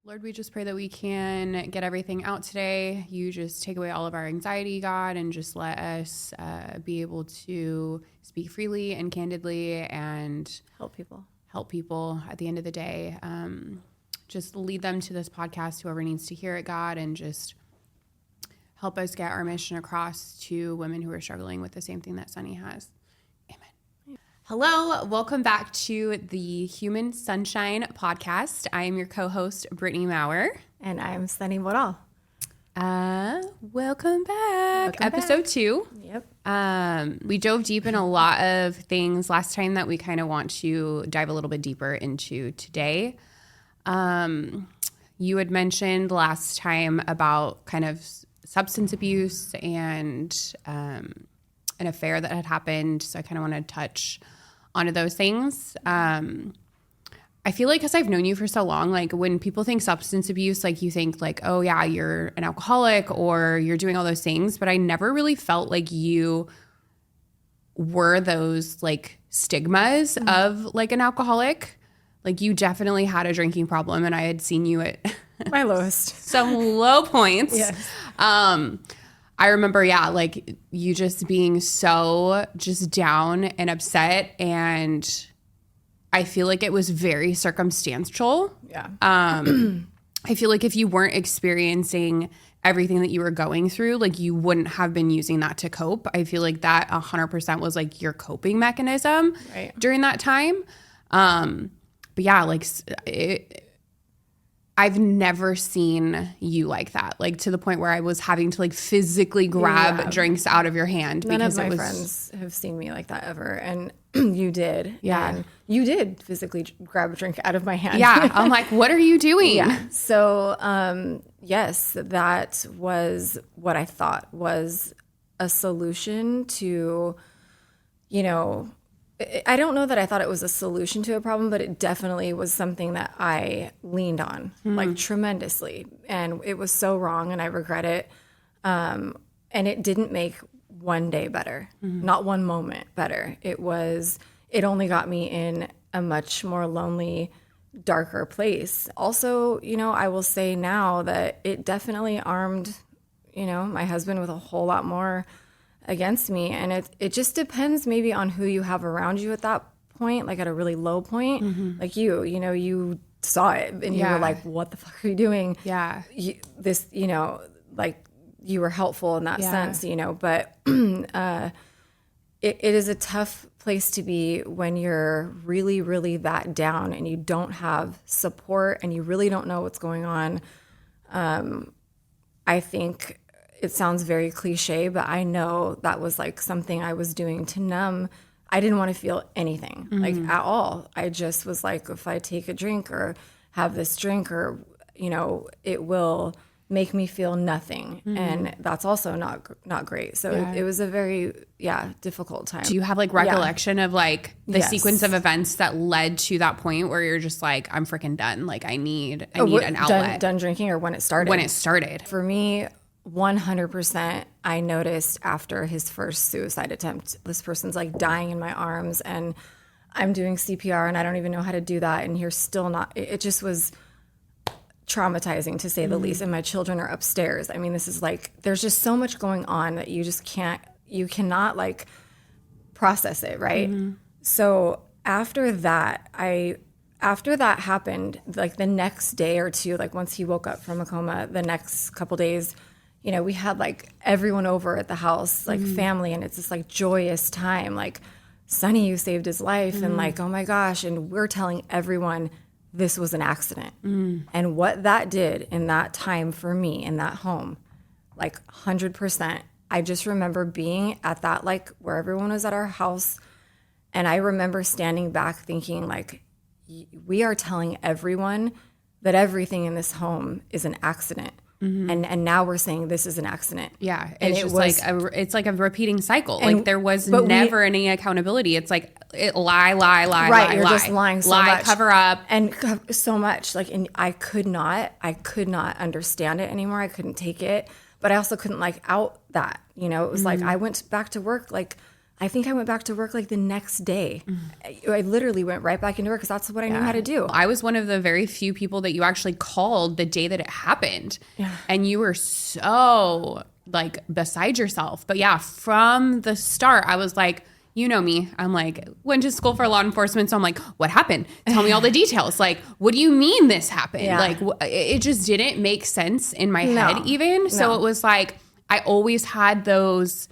Lord, we just pray that we can get everything out today. You just take away all of our anxiety, God, and just let us be able to speak freely and candidly and help people at the end of the day. Just lead them to this podcast, whoever needs to hear it, God, and just help us get our mission across to women who are struggling with the same thing that Sunny has. Hello, welcome back to the Human Sunshine podcast. I am your co-host, Brittany Maurer. And I'm Sunny Boral. Welcome back. Episode 2. Yep. We dove deep in a lot of things last time that we kind of want to dive a little bit deeper into today. You had mentioned last time about kind of substance abuse and an affair that had happened. So I kind of want to touch onto those things. I feel like because I've known you for so long, like when people think substance abuse, like you think like, oh yeah, you're an alcoholic or you're doing all those things. But I never really felt like you were those like stigmas of like an alcoholic. Like you definitely had a drinking problem and I had seen you at my lowest, some low points. Yes. I remember, like you just being so just down and upset, and I feel like it was very circumstantial. Yeah. I feel like if you weren't experiencing everything that you were going through, like you wouldn't have been using that to cope. I feel like that 100% was like your coping mechanism during that time. But yeah, like I've never seen you like that, like to the point where I was having to like physically grab drinks out of your hand. None of my friends have seen me like that ever. And you did. Yeah. And you did physically grab a drink out of my hand. Yeah. I'm like, what are you doing? Yeah. So, yes, that was what I thought was a solution to, I don't know that I thought it was a solution to a problem, but it definitely was something that I leaned on like tremendously. And it was so wrong and I regret it. And it didn't make one day better, not one moment better. It only got me in a much more lonely, darker place. Also, I will say now that it definitely armed, my husband with a whole lot more against me. And it just depends maybe on who you have around you at that point, like at a really low point. Like you saw it and you were like, what the fuck are you doing? Yeah. Like you were helpful in that sense, but it is a tough place to be when you're really, really that down and you don't have support and you really don't know what's going on. I think it sounds very cliche, but I know that was like something I was doing to numb. I didn't want to feel anything like at all. I just was like, if I take a drink or have this drink or, it will make me feel nothing. And that's also not great. So it was a very, difficult time. Do you have like recollection of like the sequence of events that led to that point where you're just like, I'm freaking done. Like I need an outlet. Done drinking or when it started? When it started. For me, 100%, I noticed after his first suicide attempt, this person's like dying in my arms and I'm doing CPR and I don't even know how to do that. And you're still not, it just was traumatizing to say the least. And my children are upstairs. I mean, this is like, there's just so much going on that you just cannot like process it. Right. So after that happened, like the next day or two, like once he woke up from a coma, the next couple days, we had like everyone over at the house, like family, and it's this like joyous time. Like, Sunny, you saved his life, and like, oh my gosh, and we're telling everyone this was an accident. And what that did in that time for me in that home, like 100%. I just remember being at that, like where everyone was at our house, and I remember standing back thinking like, we are telling everyone that everything in this home is an accident. And now we're saying this is an accident. Yeah. And it's it's like a repeating cycle. Like there was never any accountability. It's like lie, right, you're just lying so much. Cover up. And so much. Like, and I could not understand it anymore. I couldn't take it. But I also couldn't like out that, it was like I went back to work like I think I went back to work like the next day. I literally went right back into work because that's what I knew how to do. I was one of the very few people that you actually called the day that it happened. Yeah. And you were so like beside yourself. But yeah, from the start, I was like, you know me. I'm like, went to school for law enforcement. So I'm like, what happened? Tell me all the details. Like, what do you mean this happened? Yeah. Like, it just didn't make sense in my head even. So it was like, I always had those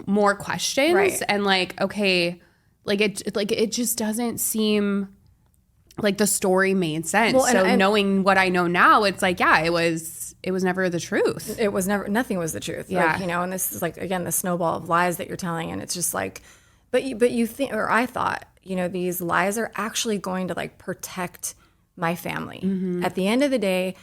more questions. Right. And like, okay, it just doesn't seem like the story made sense. Well, so knowing what I know now, it's like, yeah, it was never the truth. It was never, nothing was the truth. Yeah. Like, and this is like, again, the snowball of lies that you're telling. And it's just like, but you think, or I thought, these lies are actually going to like protect my family. At the end of the day,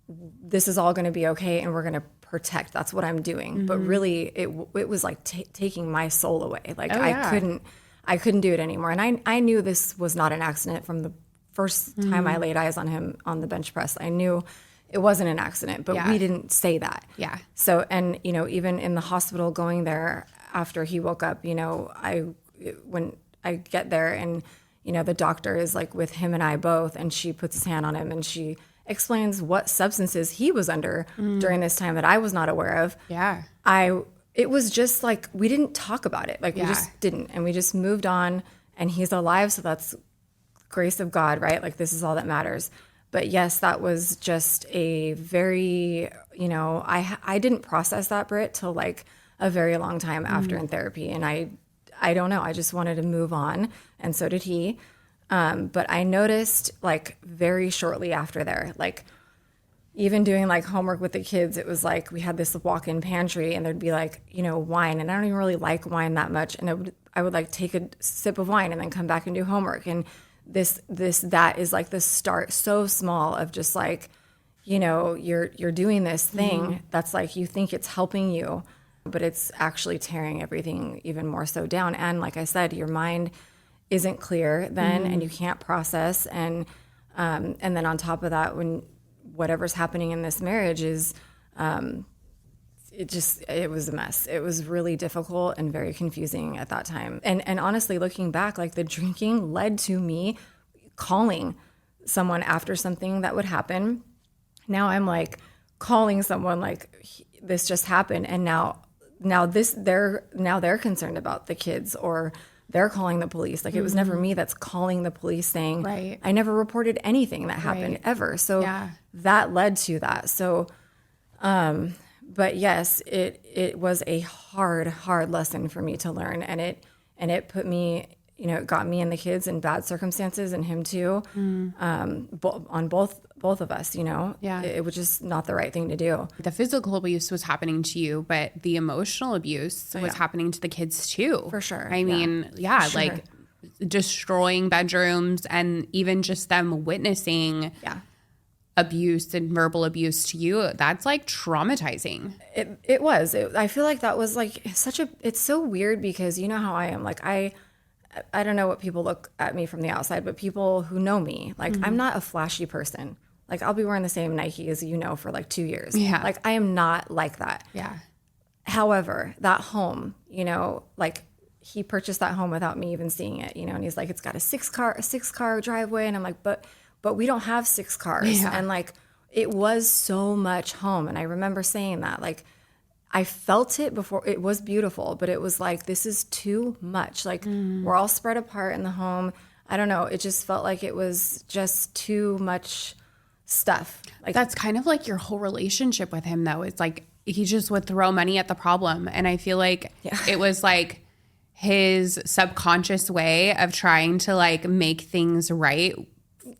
this is all going to be okay. And we're going to protect. That's what I'm doing. But really it was like taking my soul away. Like I couldn't do it anymore. And I knew this was not an accident from the first time I laid eyes on him on the bench press. I knew it wasn't an accident, but we didn't say that. Yeah. So, and, even in the hospital going there after he woke up, when I get there and, the doctor is like with him and I both, and she puts his hand on him and she explains what substances he was under during this time that I was not aware of. Yeah. It was just like, we didn't talk about it. Like we just didn't. And we just moved on, and he's alive. So that's grace of God, right? Like this is all that matters. But yes, that was just a very, I didn't process that, Britt, till like a very long time after in therapy. And I don't know. I just wanted to move on. And so did he. But I noticed like very shortly after there, like even doing like homework with the kids, it was like we had this walk-in pantry and there'd be like, wine. And I don't even really like wine that much. And I would like take a sip of wine and then come back and do homework. And that is like the start so small of just like, you're doing this thing that's like, you think it's helping you, but it's actually tearing everything even more so down. And like I said, your mind isn't clear then and you can't process. And then on top of that, when whatever's happening in this marriage is, it was a mess. It was really difficult and very confusing at that time. And honestly, looking back, like the drinking led to me calling someone after something that would happen. Now I'm like calling someone like this just happened. And now they're concerned about the kids, or they're calling the police. Like it was never me that's calling the police saying, right. I never reported anything that happened ever. So that led to that. So, but yes, it was a hard lesson for me to learn. And it put me, it got me and the kids in bad circumstances, and him too, on both of us, it was just not the right thing to do. The physical abuse was happening to you, but the emotional abuse was happening to the kids too. For sure. I mean, like destroying bedrooms and even just them witnessing abuse and verbal abuse to you, that's like traumatizing. It was. I feel like that was like it's so weird because you know how I am. Like I don't know what people look at me from the outside, but people who know me, like I'm not a flashy person. Like I'll be wearing the same Nike as for like 2 years. Yeah. Like I am not like that. Yeah. However, that home, like he purchased that home without me even seeing it, and he's like, it's got a six car driveway. And I'm like, but we don't have 6 cars. Yeah. And like, it was so much home. And I remember saying that, like, I felt it before. It was beautiful, but it was like, this is too much. Like we're all spread apart in the home. I don't know. It just felt like it was just too much stuff. Like that's kind of like your whole relationship with him though. It's like, he just would throw money at the problem. And I feel like it was like his subconscious way of trying to like make things right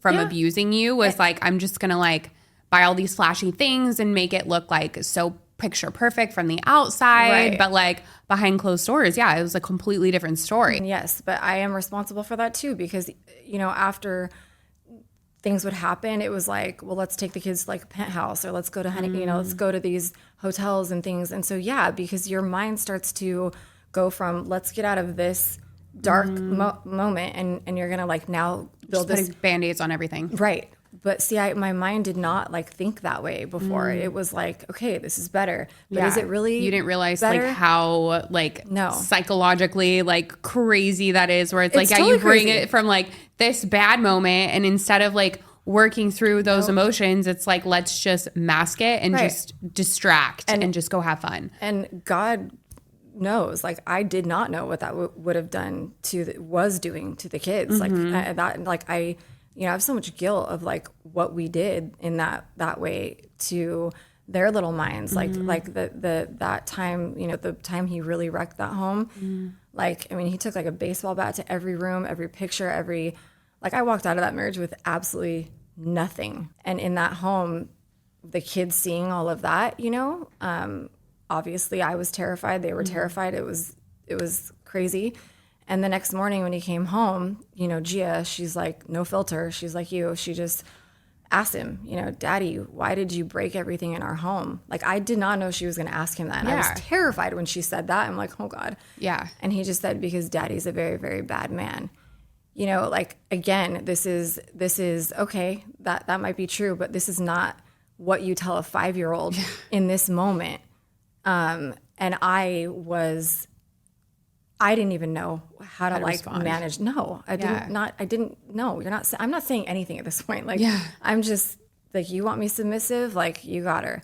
from abusing you was like, I'm just going to like buy all these flashy things and make it look like so picture perfect from the outside. Right. But like behind closed doors, it was a completely different story. Yes, but I am responsible for that too, because, after things would happen, it was like, well, let's take the kids to like a penthouse, or let's go to let's go to these hotels and things. And so, because your mind starts to go from, let's get out of this dark moment and you're going to like now build just this putting Band-Aids on everything. Right. But see, my mind did not like think that way before. It was like, okay, this is better. But is it really? You didn't realize better? like how like No. psychologically like crazy that is, where it's like, totally you bring crazy. it from like this bad moment, and instead of like working through those emotions, it's like, let's just mask it and just distract and just go have fun. And God knows, like, I did not know what that would have done was doing to the kids. Like I have so much guilt of like what we did in that way to their little minds. Like that time, the time he really wrecked that home. Like, I mean, he took like a baseball bat to every room, every picture, like I walked out of that marriage with absolutely nothing. And in that home, the kids seeing all of that, obviously I was terrified. They were terrified. It was crazy. And the next morning when he came home, Gia, she's like, no filter. She's like you. She just asked him, Daddy, why did you break everything in our home? Like, I did not know she was going to ask him that. And I was terrified when she said that. I'm like, oh God. Yeah. And he just said, because Daddy's a very, very bad man. Like, again, this is okay. That might be true, but this is not what you tell a 5-year-old in this moment. And I didn't even know how to like respond. manage. No, I didn't know. I'm not saying anything at this point. Like, I'm just like, you want me submissive? Like, you got her,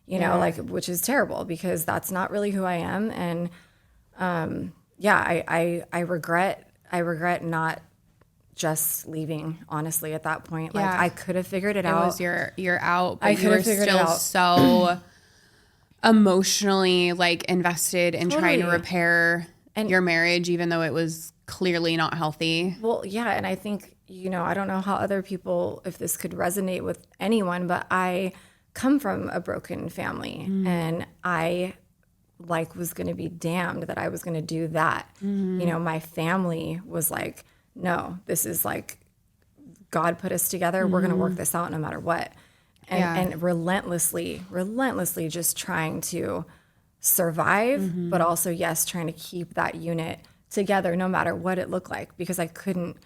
like, which is terrible because that's not really who I am. And, I regret not just leaving, honestly, at that point. Like, I could have figured it out. It was your out, but I you could were have figured it still out. so emotionally like invested in trying to repair your marriage, even though it was clearly not healthy. Well, yeah. And I think, I don't know how other people, if this could resonate with anyone, but I come from a broken family and I like was going to be damned that I was going to do that. My family was like, no, this is like, God put us together. We're going to work this out no matter what. And relentlessly just trying to survive, but also, yes, trying to keep that unit together no matter what it looked like, because I couldn't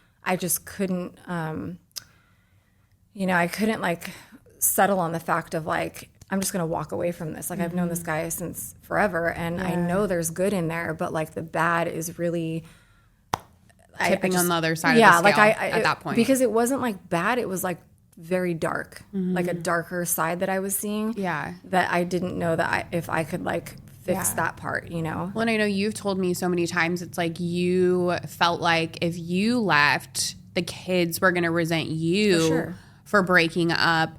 like settle on the fact of like, I'm just going to walk away from this. Like, I've known this guy since forever and I know there's good in there, but like the bad is really tipping on the other side of the scale like at that point. Because it wasn't like bad. It was like very dark, like a darker side that I was seeing. Yeah. That I didn't know that if I could like fix that part, Well, and I know you've told me so many times, it's like you felt like if you left, the kids were going to resent you for breaking up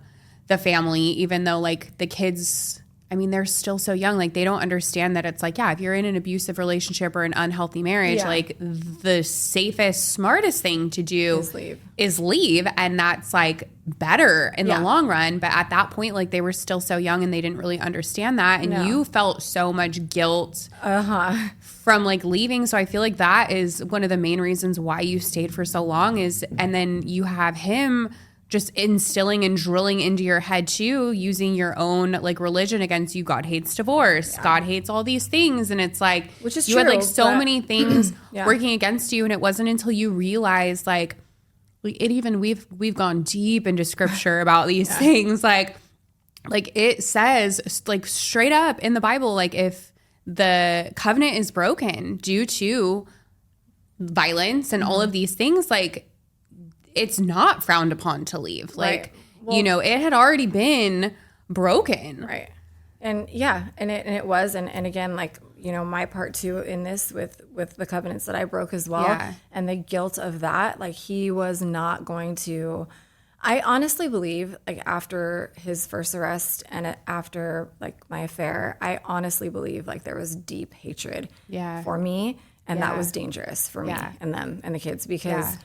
the family, even though like the kids, I mean, they're still so young. Like, they don't understand that it's like, if you're in an abusive relationship or an unhealthy marriage, like the safest, smartest thing to do is leave. And that's like better in the long run. But at that point, like, they were still so young and they didn't really understand that. And you felt so much guilt from like leaving. So I feel like that is one of the main reasons why you stayed for so long and then you have him just instilling and drilling into your head too, using your own like religion against you. God hates divorce. God hates all these things. And it's like, which is you true, had like so many things Yeah. working against you. And it wasn't until you realized like we've gone deep into scripture about these things. Like it says like straight up in the Bible, like if the covenant is broken due to violence and all of these things, like it's not frowned upon to leave. Like, well, it had already been broken. Right. And and it was. And again, like, my part too in this with the covenants that I broke as well. Yeah. And the guilt of that, like he was not going to, I honestly believe like after his first arrest and after like my affair, I honestly believe like there was deep hatred for me. And that was dangerous for me and them and the kids because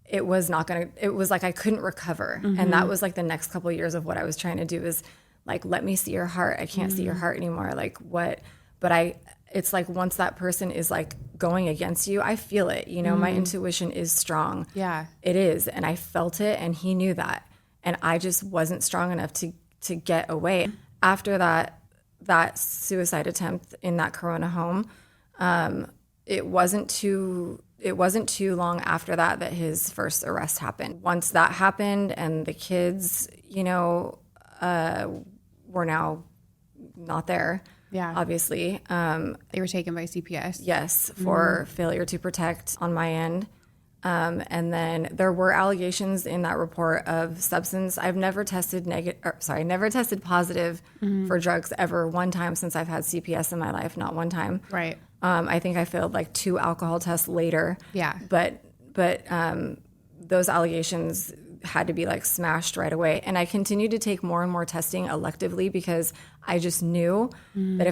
it was not going to, it was like I couldn't recover. And that was like the next couple of years of what I was trying to do is like, let me see your heart. I can't see your heart anymore. Like what, but it's like once that person is like going against you, I feel it, my intuition is strong. Yeah, it is. And I felt it and he knew that. And I just wasn't strong enough to get away. After that suicide attempt in that Corona home, it wasn't it wasn't too long after that his first arrest happened. Once that happened and the kids, were now not there. Yeah. Obviously. They were taken by CPS. Yes, for failure to protect on my end. And then there were allegations in that report of substance. I've never tested positive for drugs ever one time since I've had CPS in my life, not one time. Right. I think I failed like 2 alcohol tests later. Yeah. But those allegations had to be like smashed right away. And I continued to take more and more testing electively because I just knew that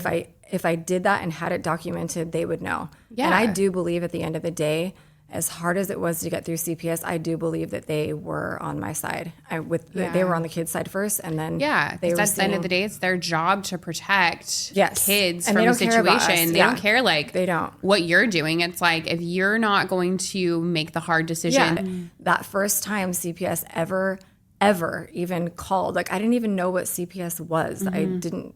if I did that and had it documented, they would know. Yeah. And I do believe at the end of the day, as hard as it was to get through CPS, I do believe that they were on my side. They were on the kids' side first, and then because at the end of the day, it's their job to protect kids and from a situation. They don't care they don't what you're doing. It's like if you're not going to make the hard decision. That first time CPS ever even called, like I didn't even know what CPS was. I didn't,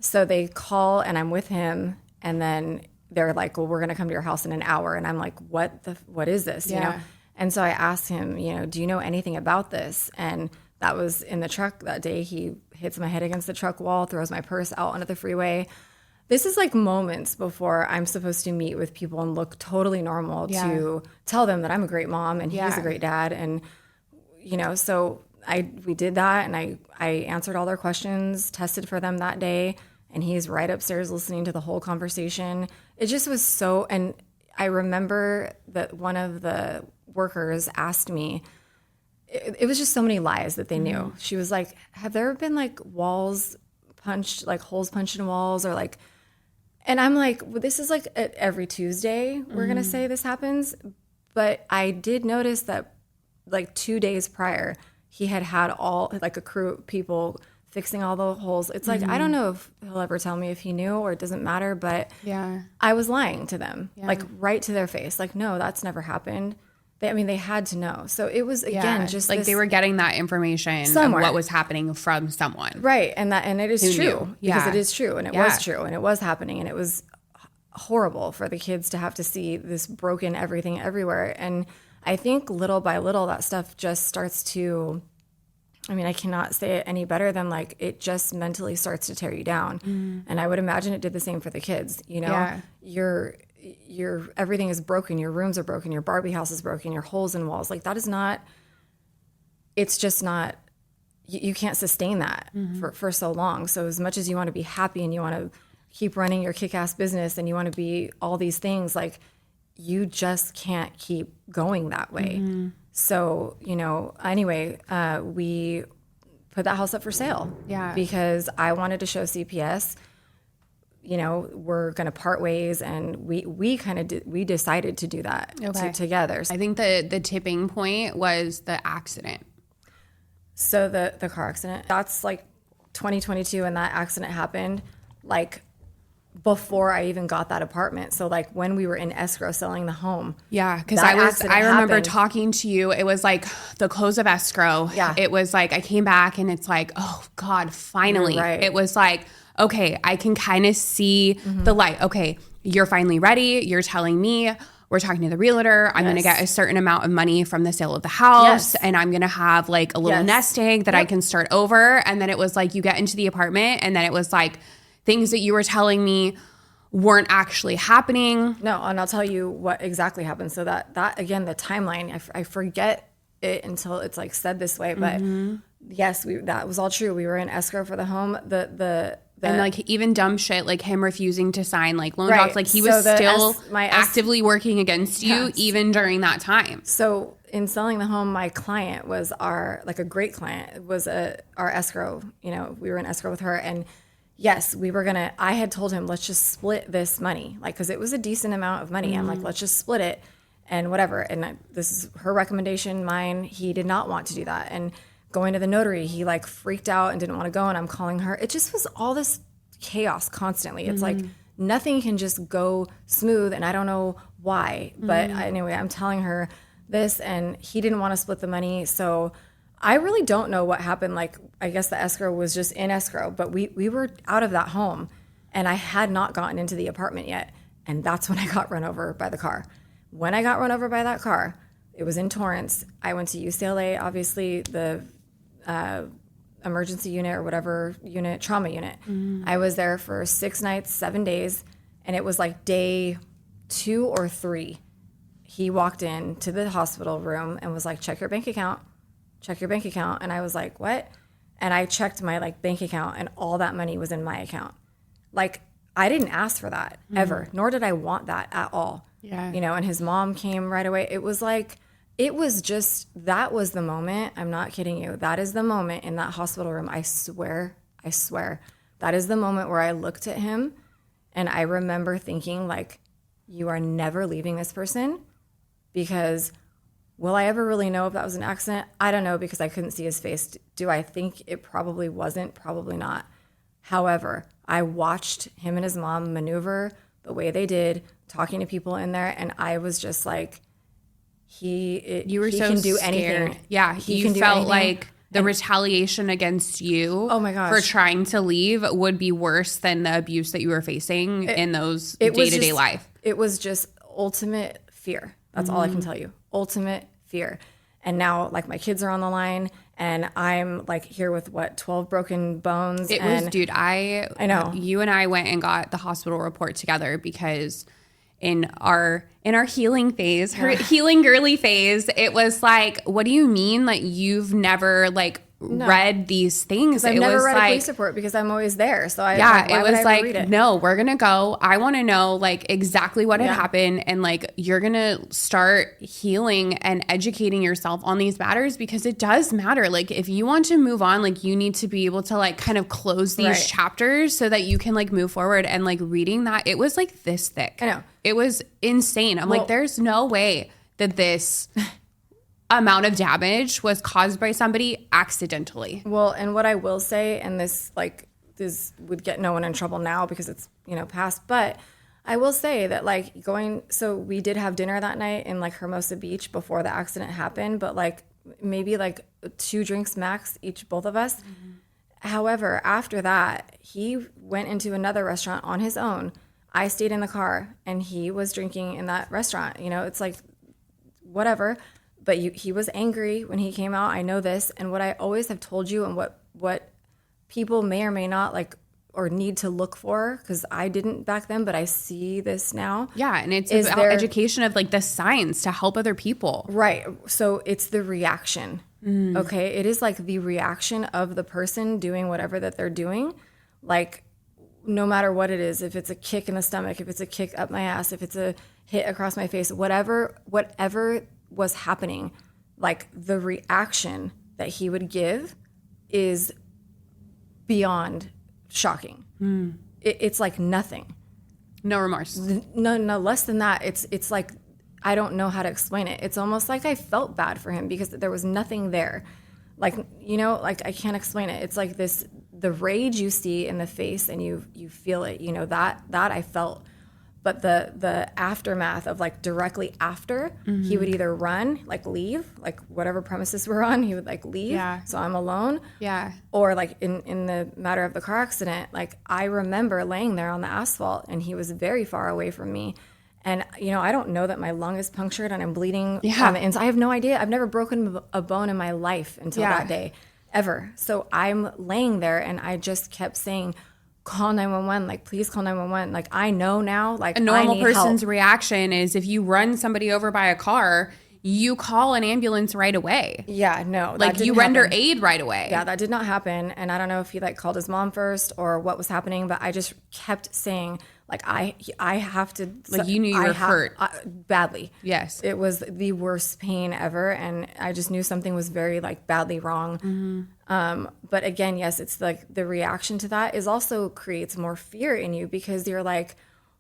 So they call, and I'm with him, and then they're like, well, we're going to come to your house in an hour. And I'm like, what is this? And so I asked him, do you know anything about this? And that was in the truck that day. He hits my head against the truck wall, throws my purse out onto the freeway. This is like moments before I'm supposed to meet with people and look totally normal to tell them that I'm a great mom and he's a great dad. And, so we did that, and I answered all their questions, tested for them that day. And he's right upstairs listening to the whole conversation. It just was so, and I remember that one of the workers asked me, it was just so many lies that they knew. She was like, have there been like walls punched, like holes punched in walls or like, and I'm like, well, this is like every Tuesday we're going to say this happens. But I did notice that like 2 days prior, he had all like a crew of people fixing all the holes. It's like, I don't know if he'll ever tell me if he knew or it doesn't matter, but I was lying to them, like right to their face. Like, no, that's never happened. They had to know. So it was, again, just like they were getting that information of what was happening from someone. Right. And it is true because it is true. And it was true. And it was happening. And it was horrible for the kids to have to see this broken everything everywhere. And I think little by little, that stuff just starts to, I cannot say it any better than like it just mentally starts to tear you down. And I would imagine it did the same for the kids. Your everything is broken. Your rooms are broken. Your Barbie house is broken. Your holes in walls. Like that is not, it's just not, you can't sustain that for so long. So as much as you want to be happy and you want to keep running your kick-ass business and you want to be all these things, like you just can't keep going that way. So, anyway, we put that house up for sale. Yeah. Because I wanted to show CPS, we're going to part ways, and we decided to do that together. I think the tipping point was the accident. So the car accident, that's like 2022, and that accident happened like before I even got that apartment. So like when we were in escrow selling the home. Yeah. Cause I remember talking to you. It was like the close of escrow. Yeah. It was like, I came back and it's like, oh God, finally. Right. It was like, okay, I can kind of see the light. Okay. You're finally ready. You're telling me, we're talking to the realtor. I'm going to get a certain amount of money from the sale of the house, and I'm going to have like a little nest egg that I can start over. And then it was like, you get into the apartment, and then it was like, things that you were telling me weren't actually happening. No, and I'll tell you what exactly happened. So that again, the timeline, I forget it until it's like said this way. But yes, that was all true. We were in escrow for the home. And like even dumb shit like him refusing to sign like loan docs. Like he was still actively working against you even during that time. So in selling the home, my client was a great client, was our escrow. We were in escrow with her, and yes, I had told him, let's just split this money. Like, cause it was a decent amount of money. I'm like, let's just split it and whatever. And this is her recommendation, mine. He did not want to do that. And going to the notary, he like freaked out and didn't want to go. And I'm calling her. It just was all this chaos constantly. It's like nothing can just go smooth. And I don't know why, but anyway, I'm telling her this, and he didn't want to split the money. So I really don't know what happened. Like, I guess the escrow was just in escrow, but we were out of that home, and I had not gotten into the apartment yet. And that's when I got run over by the car. when I got run over by that car, it was in Torrance. I went to UCLA, obviously the emergency unit or whatever unit, trauma unit. I was there for 6 nights, 7 days, and it was like day 2 or 3. He walked in to the hospital room and was like, check your bank account. And I was like, what? And I checked my like bank account, and all that money was in my account. Like, I didn't ask for that ever, nor did I want that at all. Yeah. You know, and his mom came right away. It was like, it was just, that was the moment. I'm not kidding you. That is the moment in that hospital room. I swear. That is the moment where I looked at him and I remember thinking, like, you are never leaving this person, because will I ever really know if that was an accident? I don't know, because I couldn't see his face. Do I think it probably wasn't? Probably not. However, I watched him and his mom maneuver the way they did, talking to people in there, and I was just like, he can do anything. Yeah, you felt like the retaliation against you oh my gosh. For trying to leave would be worse than the abuse that you were facing in those day-to-day life. It was just ultimate fear. That's all I can tell you. Ultimate fear. And now, like, my kids are on the line, and I'm like here with 12 broken bones. Dude, I know. You and I went and got the hospital report together because in our healing phase, her healing girly phase, it was like, what do you mean? Like, you've never read these things? I've never read a police report because I'm always there. So it was like, no, we're going to go. I want to know like exactly what had happened. And like, you're going to start healing and educating yourself on these matters, because it does matter. Like, if you want to move on, like, you need to be able to like kind of close these chapters so that you can like move forward. And like, reading that, it was like this thick. I know. It was insane. I'm like, there's no way that this amount of damage was caused by somebody accidentally. Well, and what I will say, and this would get no one in trouble now because it's, past, but I will say that like so we did have dinner that night in like Hermosa Beach before the accident happened, but like maybe like 2 drinks max each, both of us. However, after that, he went into another restaurant on his own. I stayed in the car, and he was drinking in that restaurant. It's like, whatever. But he was angry when he came out. I know this. And what I always have told you, and what people may or may not like or need to look for, because I didn't back then, but I see this now. Yeah, and it's about education of like the signs to help other people. Right. So it's the reaction. Okay? It is like the reaction of the person doing whatever that they're doing. Like, no matter what it is, if it's a kick in the stomach, if it's a kick up my ass, if it's a hit across my face, whatever was happening, like the reaction that he would give is beyond shocking. It's like nothing. No remorse. No, less than that. It's like, I don't know how to explain it. It's almost like I felt bad for him because there was nothing there. Like, like I can't explain it. It's like the rage you see in the face and you feel it, that I felt. But the aftermath of like directly after, he would either run, like leave, like whatever premises we're on, he would like leave. Yeah. So I'm alone. Yeah. Or like in the matter of the car accident, like I remember laying there on the asphalt and he was very far away from me. And, I don't know that my lung is punctured and I'm bleeding on the inside. I have no idea. I've never broken a bone in my life until that day, ever. So I'm laying there and I just kept saying, call 911, like, please call 911. Like, I know now, like, a normal person's help. Reaction is if you run somebody over by a car, you call an ambulance right away. Yeah, no. Like, you render aid right away. Yeah, that did not happen. And I don't know if he, like, called his mom first or what was happening, but I just kept saying, like, I have to. Like, you knew you were hurt. Badly. Yes. It was the worst pain ever, and I just knew something was very, like, badly wrong. But again, yes, it's like the reaction to that is also creates more fear in you because you're like,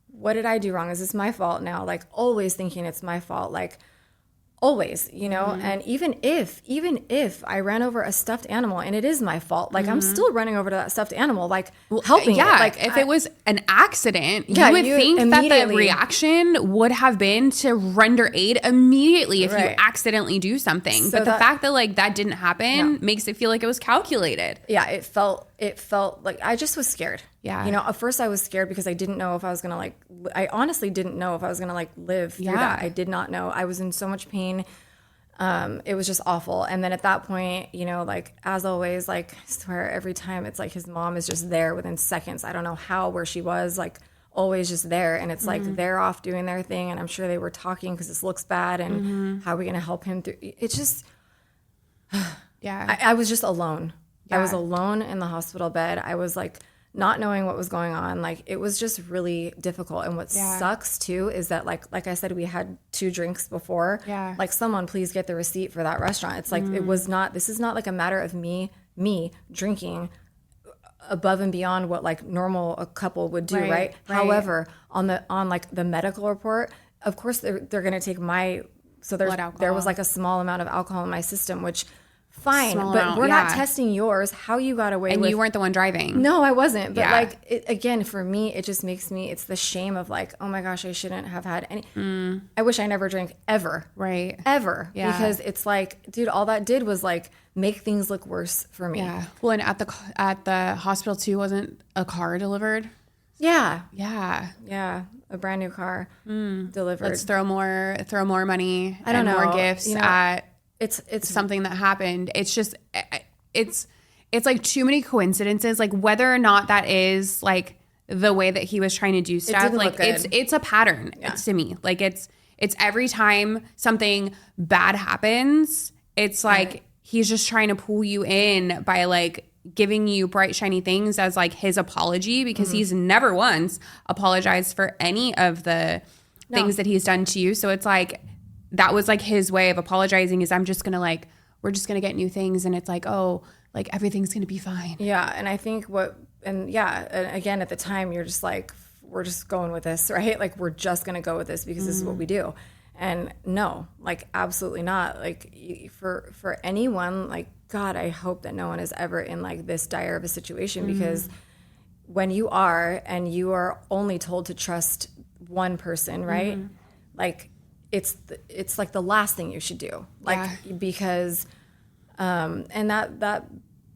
what did I do wrong? Is this my fault now? Like, always thinking it's my fault. Like, always, and even if I ran over a stuffed animal and it is my fault, like I'm still running over to that stuffed animal, like helping it. Like if it was an accident, you would think that the reaction would have been to render aid immediately if you accidentally do something. So but the fact that like that didn't happen makes it feel like it was calculated. Yeah, it felt like I just was scared. Yeah. You know, at first I was scared because I didn't know if I was going to like, I honestly didn't know if I was going to like live through that. I did not know. I was in so much pain. It was just awful. And then at that point, you know, like as always, like I swear every time it's like his mom is just there within seconds. I don't know where she was, like always just there. And it's like they're off doing their thing. And I'm sure they were talking because this looks bad and how are we going to help him through? It's just, I was just alone. I was alone in the hospital bed. I was like not knowing what was going on. Like it was just really difficult. And what sucks too is that like I said, we had 2 drinks before. Yeah. Like someone please get the receipt for that restaurant. It's like this is not like a matter of me drinking above and beyond what like normal a couple would do, right? However, on like the medical report, of course they're going to take there was like a small amount of alcohol in my system, which fine, but we're not testing yours. How you got away with... And you weren't the one driving. No, I wasn't. But like, again, for me, it just makes me... It's the shame of like, oh my gosh, I shouldn't have had any... I wish I never drank ever. Right. Ever. Yeah. Because it's like, dude, all that did was like make things look worse for me. Yeah. Well, and at the hospital too, wasn't a car delivered? Yeah. Yeah. Yeah. A brand new car delivered. Let's throw more money and more gifts at... It's something that happened. It's just, it's like too many coincidences. Like whether or not that is like the way that he was trying to do stuff, like it's a pattern to me. Like it's every time something bad happens, it's like he's just trying to pull you in by like giving you bright, shiny things as like his apology, because he's never once apologized for any of the things that he's done to you. So it's like, that was like his way of apologizing is we're just going to get new things. And it's like, oh, like everything's going to be fine. Yeah. And I think and again, at the time you're just like, we're just going with this, right? Like, we're just going to go with this because this is what we do. And no, like, absolutely not. Like for anyone, like, God, I hope that no one is ever in like this dire of a situation, because when you are, and you are only told to trust one person, right? Like, it's like the last thing you should do, like because and that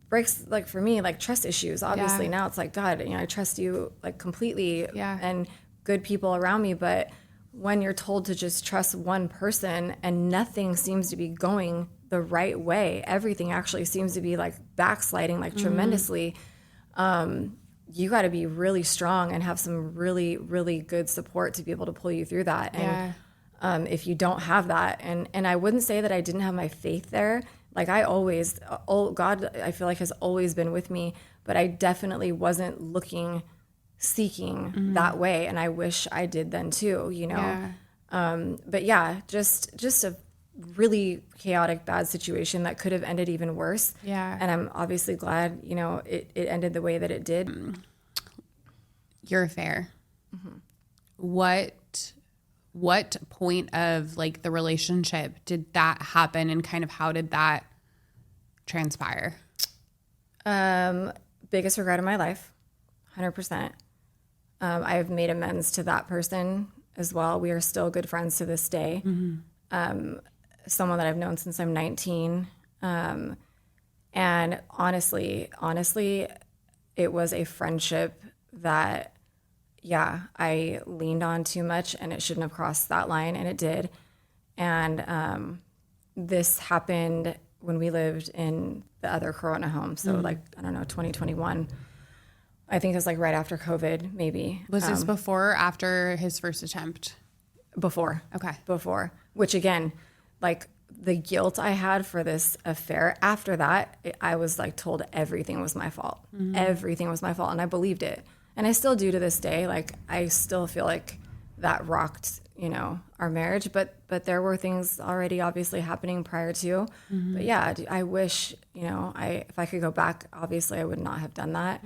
breaks, like, for me, like, trust issues. Obviously now it's like, God, you know, I trust you like completely, and good people around me, but when you're told to just trust one person and nothing seems to be going the right way, everything actually seems to be like backsliding like tremendously, you got to be really strong and have some really, really good support to be able to pull you through that. And if you don't have that, and I wouldn't say that I didn't have my faith there. Like, I always, God, I feel like, has always been with me, but I definitely wasn't seeking that way. And I wish I did then too, you know? But yeah, just a really chaotic, bad situation that could have ended even worse. Yeah. And I'm obviously glad, you know, it ended the way that it did. Your affair. What point of like the relationship did that happen, and kind of how did that transpire? Biggest regret of my life, 100%. I have made amends to that person as well. We are still good friends to this day. Someone that I've known since I'm 19. And honestly, it was a friendship that, I leaned on too much, and it shouldn't have crossed that line, and it did. And this happened when we lived in the other Corona home. So like, I don't know, 2021. I think it was like right after COVID, maybe. Was this before or after his first attempt? Before. Okay. Before. Which, again, like, the guilt I had for this affair, after that, I was like told everything was my fault. Everything was my fault. And I believed it. And I still do to this day. Like, I still feel like that rocked, you know, our marriage. But there were things already obviously happening prior to. But yeah, I wish, you know, if I could go back, obviously I would not have done that.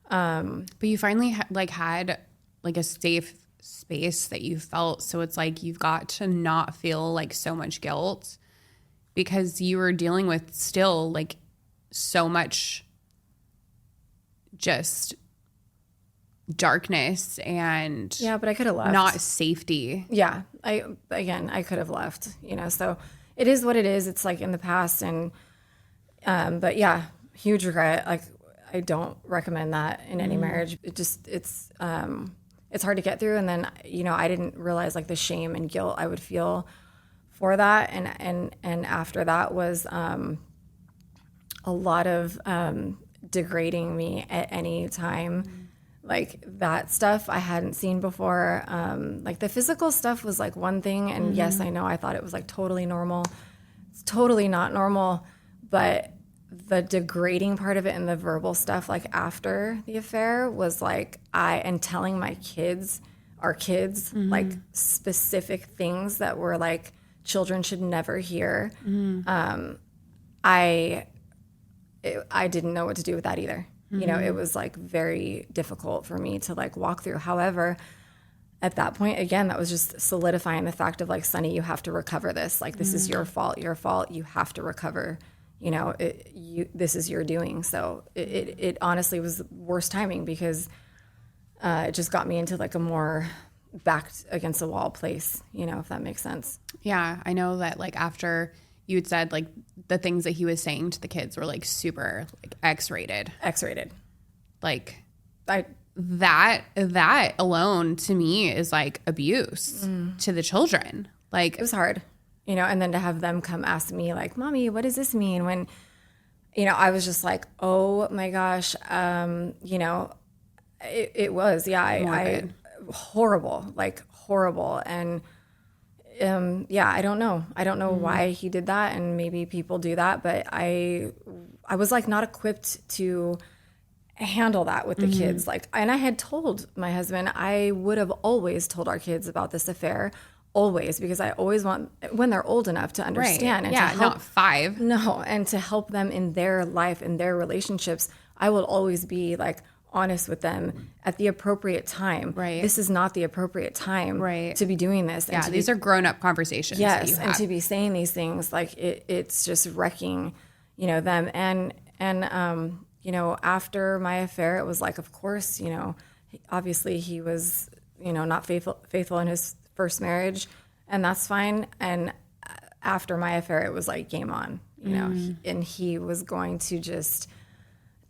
But you finally had like a safe space that you felt. So it's like you've got to not feel like so much guilt, because you were dealing with still like so much just darkness and but I could have left. Not safety. I could have left, you know. So it is what it is. It's like in the past, and but yeah, huge regret. Like, I don't recommend that in any marriage. It's hard to get through. And then, you know, I didn't realize like the shame and guilt I would feel for that. And after that was a lot of degrading me at any time. Like that stuff I hadn't seen before. Like the physical stuff was like one thing. And yes, I know I thought it was like totally normal. It's totally not normal. But the degrading part of it and the verbal stuff like after the affair was like and telling my kids, our kids, like specific things that were like children should never hear. I didn't know what to do with that either. You know, it was like very difficult for me to like walk through. However, at that point, again, that was just solidifying the fact of like, Sonny, you have to recover this. Like, this is your fault. You have to recover. You know, this is your doing. So it honestly was worse timing because it just got me into like a more backed against the wall place, you know, if that makes sense. Yeah, I know that like after you had said like the things that he was saying to the kids were like super like X-rated. Like that alone to me is like abuse to the children. Like it was hard, you know, and then to have them come ask me like, Mommy, what does this mean? When, you know, I was just like, oh my gosh, you know, it was, yeah, I horrible. And yeah, I don't know why he did that, and maybe people do that, but I was like not equipped to handle that with the kids. Like, and I had told my husband, I would have always told our kids about this affair, always, because I always want when they're old enough to understand. Right. And yeah, not 5. No, and to help them in their life, in their relationships, I will always be like honest with them at the appropriate time. Right. This is not the appropriate time to be doing this. Yeah, these are grown-up conversations. Yes, and to be saying these things, like it's just wrecking, you know, them. And you know, after my affair, it was like, of course, you know, obviously he was, you know, not faithful in his first marriage, and that's fine. And after my affair, it was like game on, you know, and he was going to just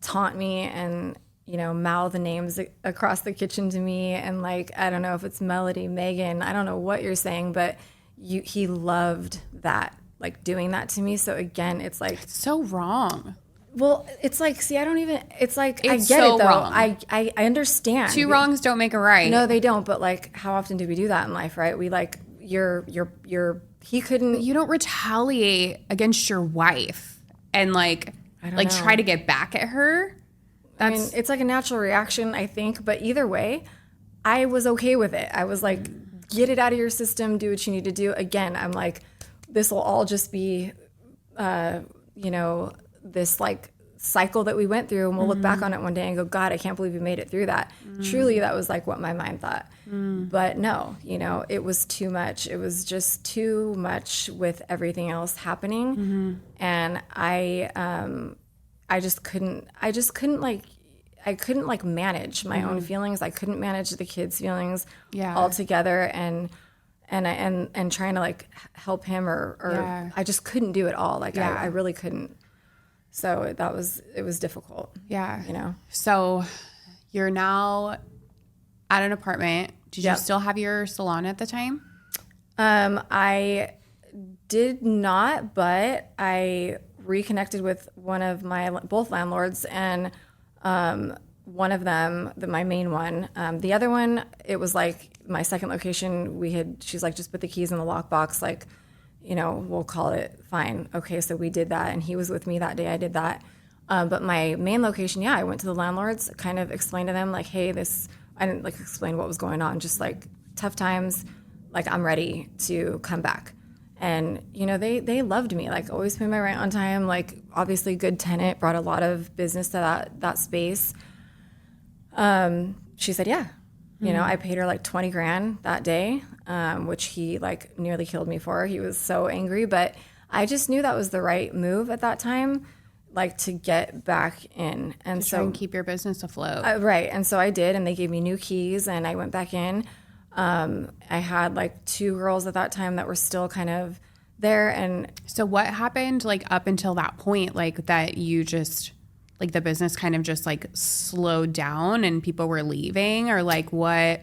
taunt me and, you know, mouth names across the kitchen to me. And like, I don't know if it's Melody, Megan, I don't know what you're saying, but he loved that, like doing that to me. So again, it's like, it's so wrong. Well, it's like, see, I don't even, it's like, It's I get so it though. wrong. I understand. 2 wrongs don't make a right. No, they don't. But like, how often do we do that in life, right? We like, he couldn't. You don't retaliate against your wife and like try to get back at her. I mean, it's like a natural reaction, I think. But either way, I was okay with it. I was like, get it out of your system, do what you need to do. Again, I'm like, this will all just be, you know, this like cycle that we went through, and we'll look back on it one day and go, God, I can't believe we made it through that. Truly, that was like what my mind thought. But no, you know, it was too much. It was just too much with everything else happening. And I just couldn't manage my own feelings. I couldn't manage the kids' feelings altogether, and trying to like help him or I just couldn't do it all. Like I really couldn't. So it was difficult. Yeah. You know? So you're now at an apartment. Did you still have your salon at the time? I did not, but I reconnected with one of my both landlords, and one of them, my main one, the other one, it was like my second location. She's like, just put the keys in the lockbox, like, you know, we'll call it fine. Okay, so we did that, and he was with me that day. I did that. But my main location, I went to the landlords, kind of explained to them like, hey, I didn't like explain what was going on, just like tough times, like I'm ready to come back. And, you know, they loved me, like always pay my rent on time, like obviously good tenant, brought a lot of business to that space. She said, yeah. You know, I paid her like $20,000 that day, which he like nearly killed me for. He was so angry, but I just knew that was the right move at that time, like to get back in. And try and keep your business afloat. Right. And so I did, and they gave me new keys, and I went back in. I had like 2 girls at that time that were still kind of there. And so what happened like up until that point, like that you just like the business kind of just like slowed down and people were leaving, or like what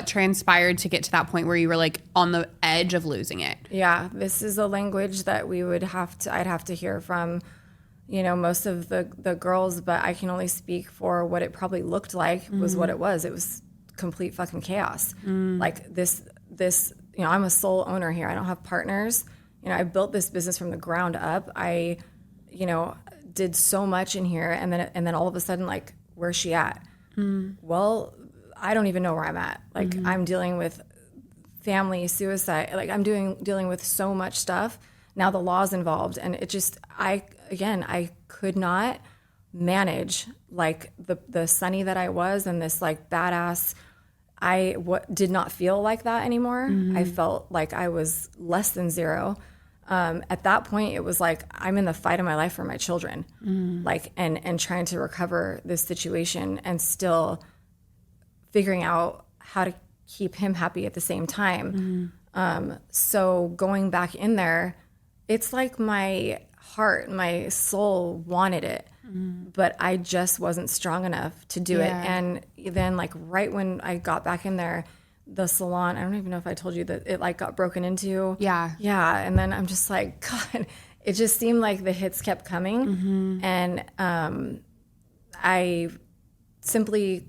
transpired to get to that point where you were like on the edge of losing it? Yeah, this is a language that I'd have to hear from, most of the girls, but I can only speak for what it probably looked like was what it was. It was complete fucking chaos. Like this, I'm a sole owner here. I don't have partners. I built this business from the ground up. I, did so much in here, and then all of a sudden, like, where's she at? Well, I don't even know where I'm at. Like, I'm dealing with family suicide. Like, I'm dealing with so much stuff. Now the law's involved, and it just, I could not manage like the Sunny that I was, and this like badass. I did not feel like that anymore. I felt like I was less than zero. At that point, it was like I'm in the fight of my life for my children, like and trying to recover this situation and still figuring out how to keep him happy at the same time. So going back in there, it's like my heart, my soul wanted it, but I just wasn't strong enough to do it. And then like right when I got back in there, the salon, I don't even know if I told you that it like got broken into. Yeah. And then I'm just like, God, it just seemed like the hits kept coming. And I simply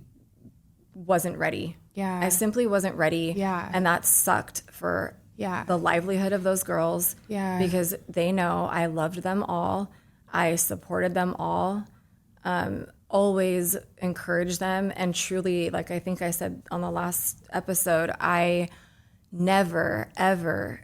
wasn't ready. I simply wasn't ready. And that sucked for the livelihood of those girls. Because they know I loved them all. I supported them all. Always encourage them, and truly, like I think I said on the last episode, I never ever,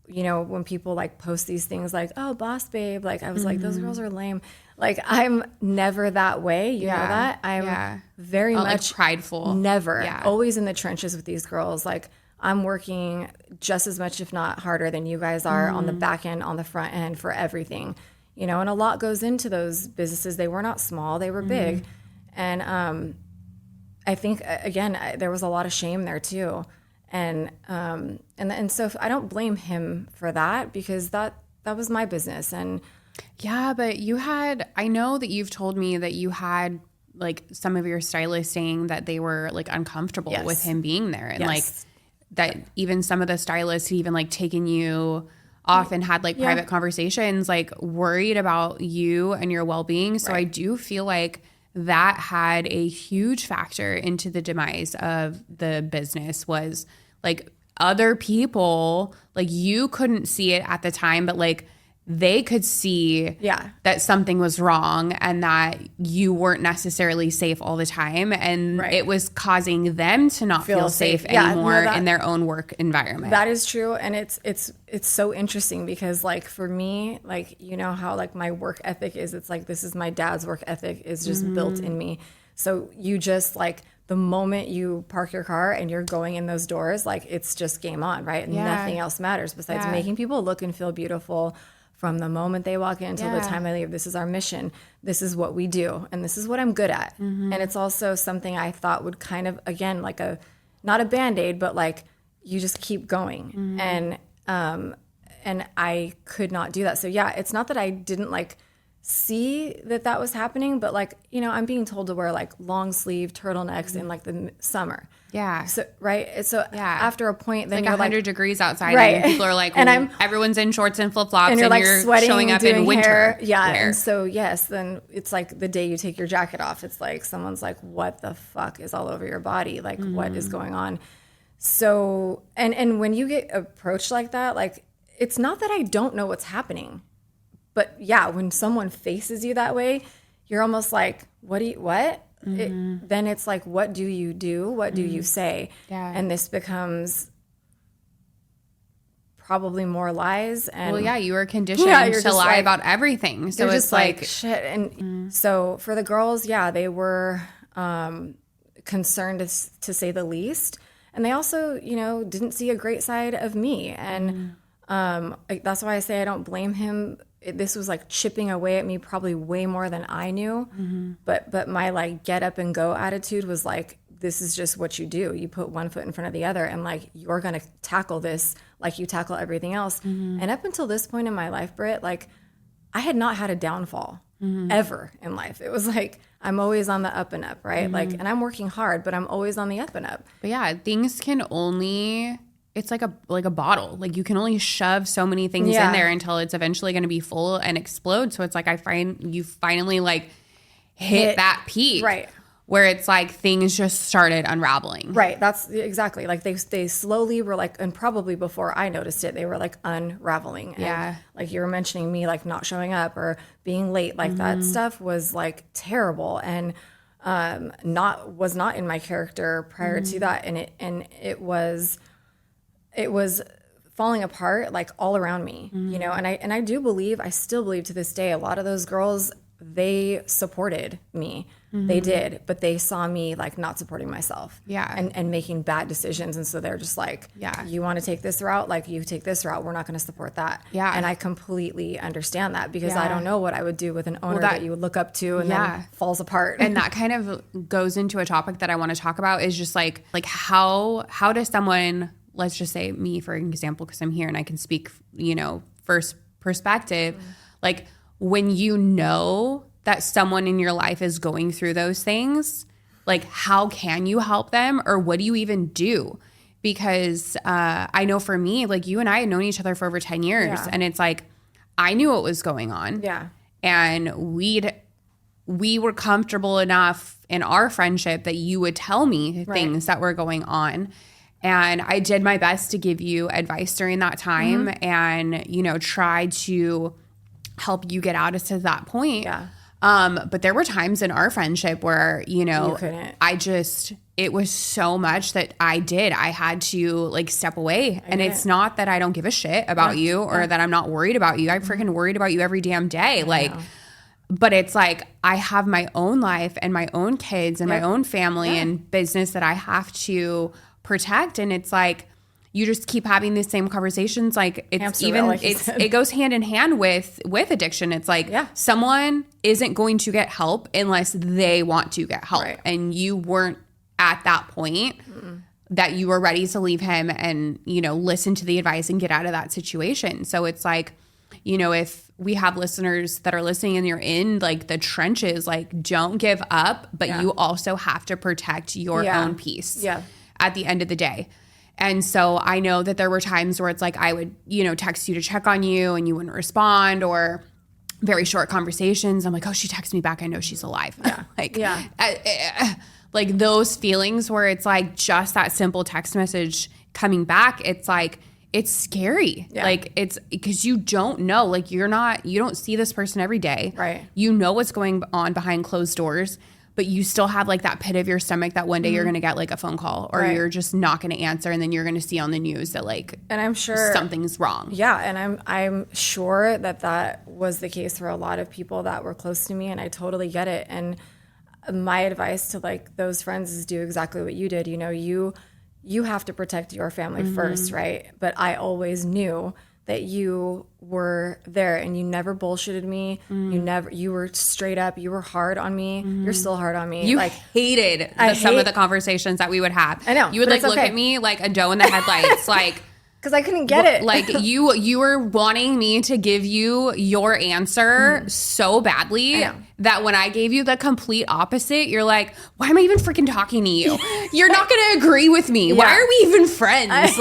when people like post these things like, oh, boss babe, like I was like, those girls are lame. Like I'm never that way, you know that? I'm very much like prideful. Never. Always in the trenches with these girls. Like I'm working just as much, if not harder than you guys are on the back end, on the front end for everything. And a lot goes into those businesses. They were not small, they were big. And I think, again, there was a lot of shame there too. And so I don't blame him for that, because that was my business. And yeah, but I know that you've told me that you had like some of your stylists saying that they were like uncomfortable with him being there. And like that even some of the stylists had even like taken you off and had like private conversations, like worried about you and your well-being. So I do feel like that had a huge factor into the demise of the business, was like other people, like you couldn't see it at the time, but like they could see that something was wrong and that you weren't necessarily safe all the time. And it was causing them to not feel safe anymore in their own work environment. That is true. And it's so interesting because like for me, like, how like my work ethic is, it's like, this is my dad's work ethic is just built in me. So you just like, the moment you park your car and you're going in those doors, like it's just game on, right? And nothing else matters besides making people look and feel beautiful from the moment they walk in until the time they leave. This is our mission. This is what we do. And this is what I'm good at. And it's also something I thought would kind of, again, like not a Band-Aid, but like you just keep going. And I could not do that. So it's not that I didn't like see that was happening, but like, I'm being told to wear like long sleeve turtlenecks in like the summer. So, right. So after a point, then like you're 100 like, degrees outside and people are like, and everyone's in shorts and flip flops and you're like sweating, showing up in winter. And so, then it's like the day you take your jacket off, it's like, someone's like, what the fuck is all over your body? Like what is going on? So, and when you get approached like that, like, it's not that I don't know what's happening, but when someone faces you that way, you're almost like, what? Then it's like, what do you do? What do you say? And this becomes probably more lies. And you were conditioned to lie like, about everything. So it's like shit. And so for the girls, they were concerned to say the least. And they also, didn't see a great side of me. And that's why I say I don't blame him. This was like chipping away at me probably way more than I knew. But my like get up and go attitude was like, this is just what you do. You put one foot in front of the other and like, you're going to tackle this like you tackle everything else. And up until this point in my life, Britt, like I had not had a downfall. ever in life. It was like, I'm always on the up and up, right? Like, and I'm working hard, but I'm always on the up and up. But yeah, things can only, it's like a bottle. Like you can only shove so many things in there until it's eventually going to be full and explode. So it's like, I find you finally like hit that peak. Right. Where it's like things just started unraveling. Right. That's exactly. Like they slowly were like, and probably before I noticed it, they were like unraveling. And like you were mentioning me like not showing up or being late, like that stuff was like terrible and was not in my character prior to that. And it was falling apart like all around me, you know, and I still believe to this day, a lot of those girls, they supported me. They did, but they saw me like not supporting myself and making bad decisions. And so they're just like, you want to take this route? Like you take this route. We're not going to support that. Yeah. And I completely understand that because I don't know what I would do with an owner that you would look up to and then falls apart. And that kind of goes into a topic that I want to talk about is just like how does someone, let's just say me, for example, because I'm here and I can speak, you know, first perspective, like when you know that someone in your life is going through those things, like how can you help them or what do you even do? Because I know for me, like you and I had known each other for over 10 years and it's like, I knew what was going on. Yeah. And we were comfortable enough in our friendship that you would tell me things that were going on. And I did my best to give you advice during that time and, you know, try to help you get out to that point. Yeah. But there were times in our friendship where, you know, it was so much that I had to like step away. And it's not that I don't give a shit about you or that I'm not worried about you. I'm freaking worried about you every damn day. But it's like, I have my own life and my own kids and my own family and business that I have to protect. And it's like, you just keep having these same conversations. Like it goes hand in hand with addiction. It's like someone isn't going to get help unless they want to get help. Right. And you weren't at that point that you were ready to leave him and, you know, listen to the advice and get out of that situation. So it's like, you know, if we have listeners that are listening and you're in like the trenches, like don't give up, but you also have to protect your own peace at the end of the day. And so I know that there were times where it's like I would, you know, text you to check on you and you wouldn't respond or very short conversations. I'm like, oh, she texted me back. I know she's alive. Yeah. Like those feelings where it's like just that simple text message coming back. It's like, it's scary. Yeah. Like it's because you don't know, like you don't see this person every day. Right. You know what's going on behind closed doors. But you still have like that pit of your stomach that one day you're going to get like a phone call or you're just not going to answer. And then you're going to see on the news that like, and I'm sure something's wrong. Yeah. And I'm sure that was the case for a lot of people that were close to me. And I totally get it. And my advice to like those friends is do exactly what you did. You know, you have to protect your family first. Right. But I always knew that you were there and you never bullshitted me. You were straight up. You were hard on me. You're still hard on me. You like hated some of the conversations that we would have. I know. You would like look at me like a doe in the headlights, like, because I couldn't get it. Like you were wanting me to give you your answer so badly that when I gave you the complete opposite, you're like, why am I even freaking talking to you? You're not going to agree with me. Yeah. Why are we even friends?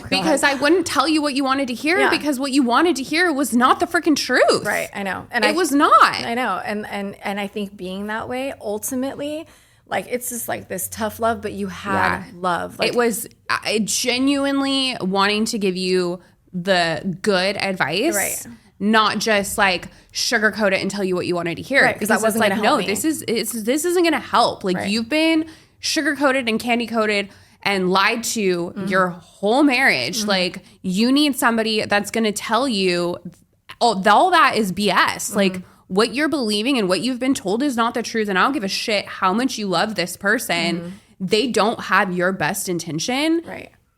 Because I wouldn't tell you what you wanted to hear because what you wanted to hear was not the freaking truth. Right. I know. And it was not. I know. And I think being that way ultimately, like, it's just like this tough love, but you had love. Like, it was genuinely wanting to give you the good advice, right? Not just like sugarcoat it and tell you what you wanted to hear. Right, because that wasn't like, no, this isn't going to help. Like, you've been sugarcoated and candy coated and lied to your whole marriage. Like, you need somebody that's going to tell you, all that is BS. Like, what you're believing and what you've been told is not the truth. And I don't give a shit how much you love this person. They don't have your best intention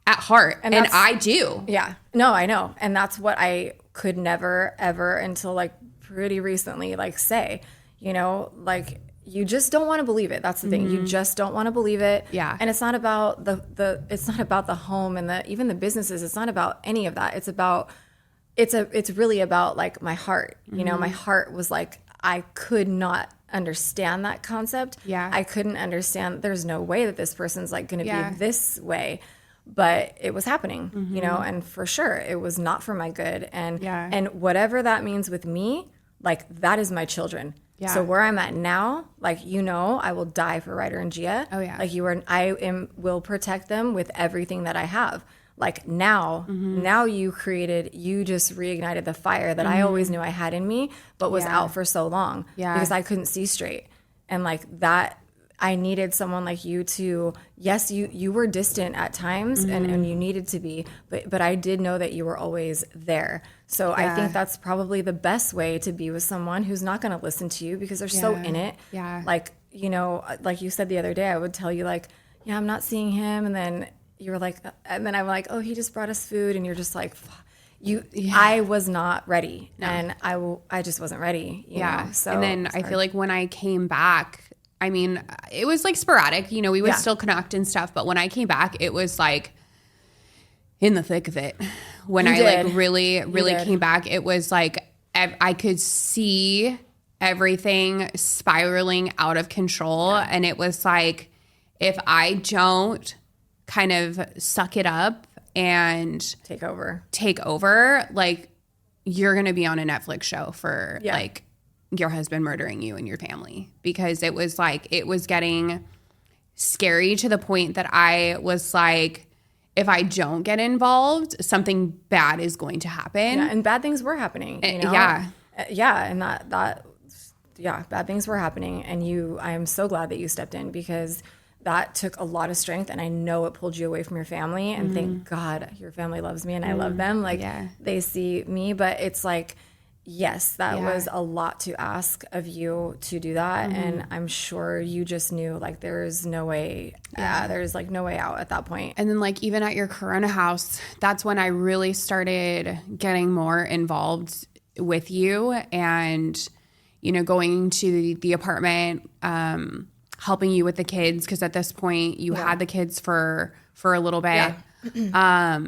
at heart. And I do. Yeah. No, I know. And that's what I could never, ever until like pretty recently, like say, you know, like you just don't want to believe it. That's the thing. You just don't want to believe it. Yeah. And it's not about it's not about the home and even the businesses. It's not about any of that. It's really about like my heart. You know, my heart was like, I could not understand that concept. Yeah. I couldn't understand. There's no way that this person's like going to be this way. But it was happening, you know, and for sure it was not for my good. And whatever that means with me, like that is my children. Yeah. So where I'm at now, like, you know, I will die for Ryder and Gia. Oh yeah. Like will protect them with everything that I have. Like now you just reignited the fire that I always knew I had in me, but was out for so long because I couldn't see straight. And like that, I needed someone like you to, yes, you were distant at times and you needed to be, but I did know that you were always there. So I think that's probably the best way to be with someone who's not going to listen to you because they're so in it. Yeah. Like, you know, like you said the other day, I would tell you like, yeah, I'm not seeing him. And then you were like, and then I'm like, oh, he just brought us food. And you're just like, I was not ready. No. And I just wasn't ready. You know? So, and then I feel like when I came back, I mean, it was like sporadic, you know, we would still connect and stuff. But when I came back, it was like in the thick of it. When like really came back, it was like I could see everything spiraling out of control. Yeah. And it was like, if I don't kind of suck it up and take over, like you're going to be on a Netflix show for like your husband murdering you and your family, because it was like, it was getting scary to the point that I was like, if I don't get involved, something bad is going to happen. Yeah, and bad things were happening. You know? And bad things were happening. And I am so glad that you stepped in, because that took a lot of strength, and I know it pulled you away from your family. And thank God your family loves me and I love them. Like they see me, but it's like, yes, that was a lot to ask of you to do that. And I'm sure you just knew like there's no way, there's like no way out at that point. And then like even at your Corona house, that's when I really started getting more involved with you and, you know, going to the apartment, helping you with the kids. Cause at this point you had the kids for a little bit. Yeah.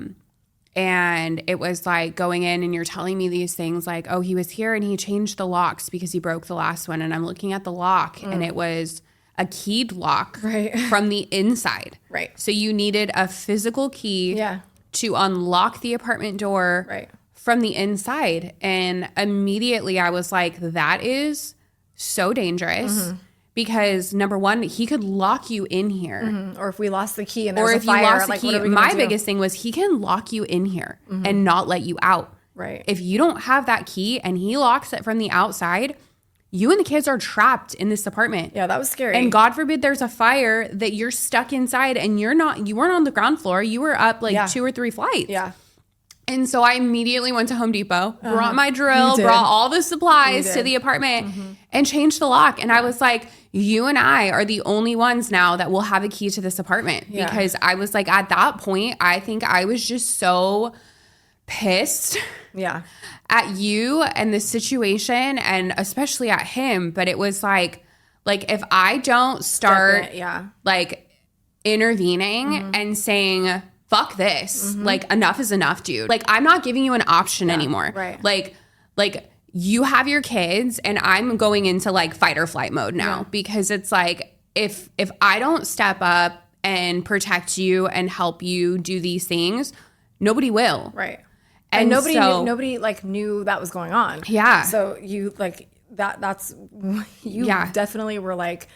And it was like going in and you're telling me these things like, oh, he was here and he changed the locks because he broke the last one. And I'm looking at the lock and it was a keyed lock from the inside. Right. So you needed a physical key to unlock the apartment door from the inside. And immediately I was like, that is so dangerous. Because number one, he could lock you in here. Or if we lost the key and there's a fire, lost the key. My biggest thing was he can lock you in here and not let you out. Right. If you don't have that key and he locks it from the outside, you and the kids are trapped in this apartment. Yeah, that was scary. And God forbid there's a fire that you're stuck inside and you weren't on the ground floor. You were up like 2 or 3 flights. Yeah. And so I immediately went to Home Depot, brought my drill, brought all the supplies to the apartment and changed the lock. And I was like, you and I are the only ones now that will have a key to this apartment. Because I was like, at that point, I think I was just so pissed at you and the situation, and especially at him. But it was like if I don't start like intervening and saying, fuck this. Like, enough is enough, dude. Like, I'm not giving you an option anymore. Right. Like you have your kids and I'm going into like fight or flight mode now because it's like, if I don't step up and protect you and help you do these things, nobody will. Right. And nobody like knew that was going on. Yeah. So you like that's you definitely were like,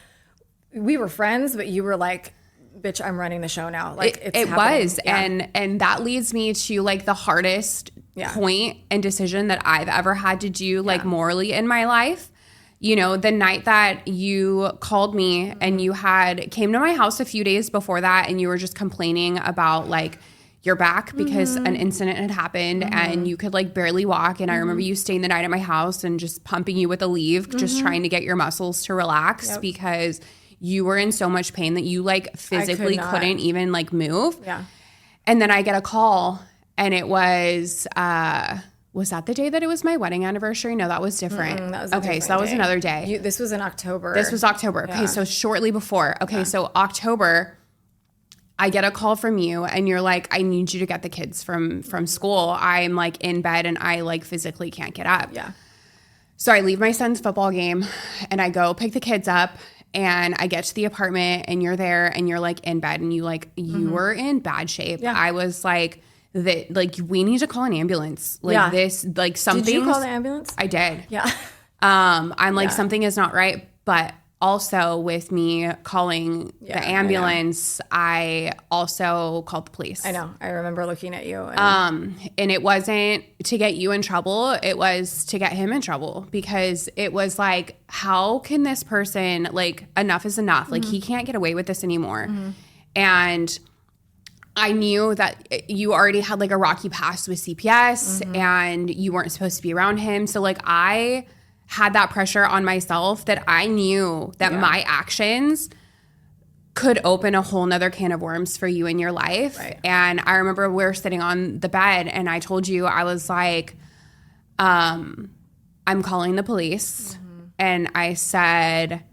we were friends, but you were like, bitch, I'm running the show now. Like it was. And that leads me to like the hardest point and decision that I've ever had to do like morally in my life. You know, the night that you called me and you came to my house a few days before that and you were just complaining about like your back because an incident had happened and you could like barely walk. And I remember you staying the night at my house and just pumping you with Aleve, just trying to get your muscles to relax because you were in so much pain that you like physically couldn't even like move. Yeah. And then I get a call and it was that the day that it was my wedding anniversary? No, that was different. That was okay. So that was another day. This was in October. This was October. Yeah. Okay. So shortly before. Okay. Yeah. So October, I get a call from you and you're like, I need you to get the kids from school. I'm like in bed and I like physically can't get up. Yeah. So I leave my son's football game and I go pick the kids up and I get to the apartment and you're there and you're like in bed and you were in bad shape. Yeah. I was like, we need to call an ambulance. Like this, like something. Did you call the ambulance? I did. Yeah. I'm like, something is not right. But also with me calling the ambulance, I also called the police. I know. I remember looking at you. And it wasn't to get you in trouble. It was to get him in trouble because it was like, how can this person, like, enough is enough. Like, he can't get away with this anymore. And I knew that you already had like a rocky past with CPS and you weren't supposed to be around him. So like I had that pressure on myself that I knew that my actions could open a whole nother can of worms for you in your life. Right. And I remember we were sitting on the bed and I told you, I was like, I'm calling the police. And I said,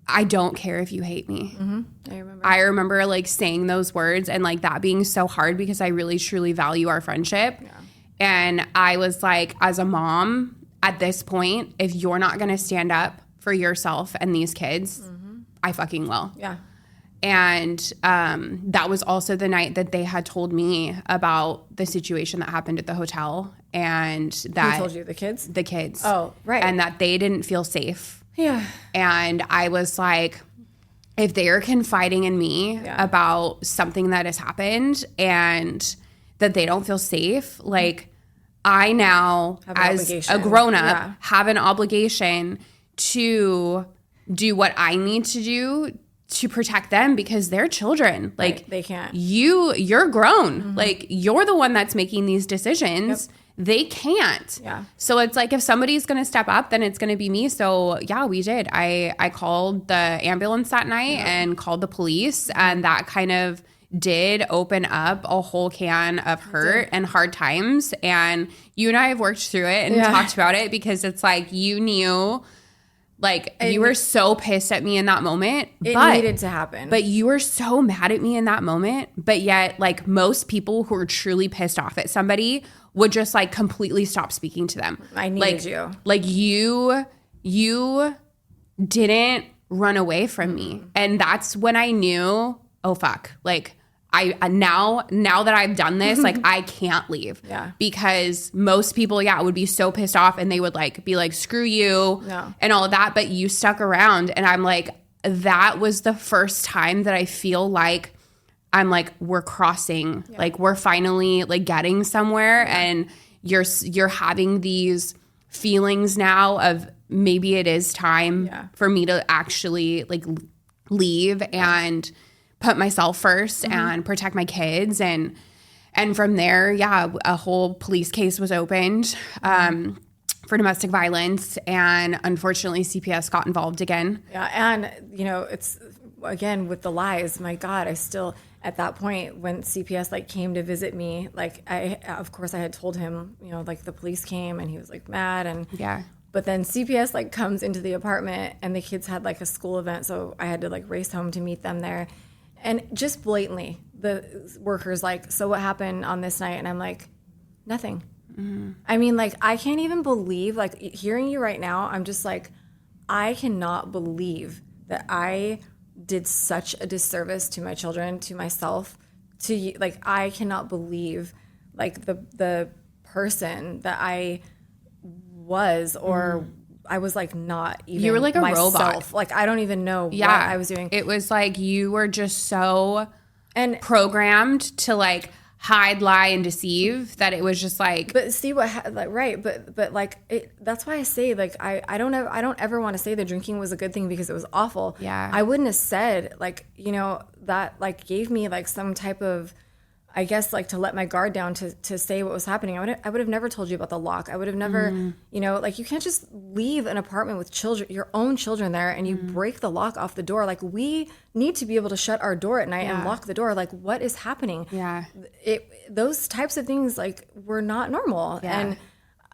I don't care if you hate me. I remember like saying those words and like that being so hard because I really truly value our friendship. Yeah. And I was like, as a mom at this point, if you're not going to stand up for yourself and these kids, I fucking will. Yeah. And that was also the night that they had told me about the situation that happened at the hotel and that— Who told you? The kids? The kids. Oh, right. And that they didn't feel safe. Yeah. And I was like, if they're confiding in me about something that has happened and that they don't feel safe, like I now, as a grown-up, have an obligation to do what I need to do to protect them because they're children. Like they can't. You're grown. Like you're the one that's making these decisions. Yep. They can't. Yeah. So it's like if somebody's going to step up, then it's going to be me. So yeah, we did. I called the ambulance that night and called the police, and that kind of did open up a whole can of hurt and hard times. And you and I have worked through it and talked about it because it's like you knew, like you were so pissed at me in that moment. It needed to happen. But you were so mad at me in that moment. But yet, like most people who are truly pissed off at somebody would just like completely stop speaking to them. I needed you. Like you didn't run away from me. And that's when I knew, oh fuck, like I now that I've done this, like I can't leave. Yeah. Because most people, would be so pissed off and they would like be like, screw you and all of that. But you stuck around. And I'm like, that was the first time that I feel like I'm like, we're crossing, like we're finally like getting somewhere. And you're having these feelings now of maybe it is time for me to actually like leave and put myself first and protect my kids. And from there, a whole police case was opened for domestic violence. And unfortunately, CPS got involved again. Yeah. And, you know, it's, again, with the lies, my God, I still, at that point, when CPS, like, came to visit me, like, of course, I had told him, you know, like, the police came and he was, like, mad. And but then CPS, like, comes into the apartment and the kids had, like, a school event. So I had to, like, race home to meet them there. And just blatantly, the workers like, so what happened on this night? And I'm like, nothing. I mean, like, I can't even believe, like, hearing you right now, I'm just like, I cannot believe that I did such a disservice to my children, to myself, to you. Like, I cannot believe, like, the person that I was, or I was like not even you were like a myself. robot. Like I don't even know what I was doing. It was like you were just so programmed to like hide, lie, and deceive that it was just like. But see what like right, but like that's why I say like I don't ever want to say the drinking was a good thing because it was awful. Yeah, I wouldn't have said like that like gave me like some type of. I guess like to let my guard down to say what was happening. I would have never told you about the lock. I would have never, like you can't just leave an apartment with children, your own children there, and you break the lock off the door. Like we need to be able to shut our door at night and lock the door. Like what is happening? Yeah. Those types of things like were not normal. Yeah. And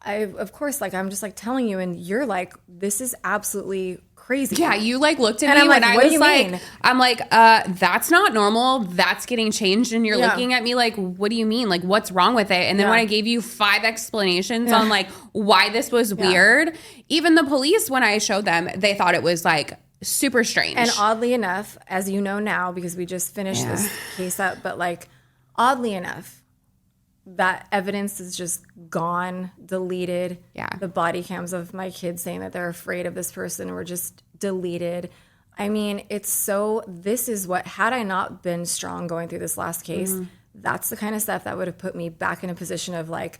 I, of course, like I'm just like telling you and you're like, this is absolutely crazy. Yeah, you like looked at And me I'm like, when I what do was you like, mean? I'm like, that's not normal. That's getting changed. And you're Yeah. looking at me like, what do you mean? Like, what's wrong with it? And then when I gave you 5 explanations on like why this was weird, even the police, when I showed them, they thought it was like super strange. And oddly enough, as you know now, because we just finished this case up, but like oddly enough, that evidence is just gone, deleted. Yeah. The body cams of my kids saying that they're afraid of this person were just deleted. I mean, this is what, had I not been strong going through this last case, that's the kind of stuff that would have put me back in a position of like,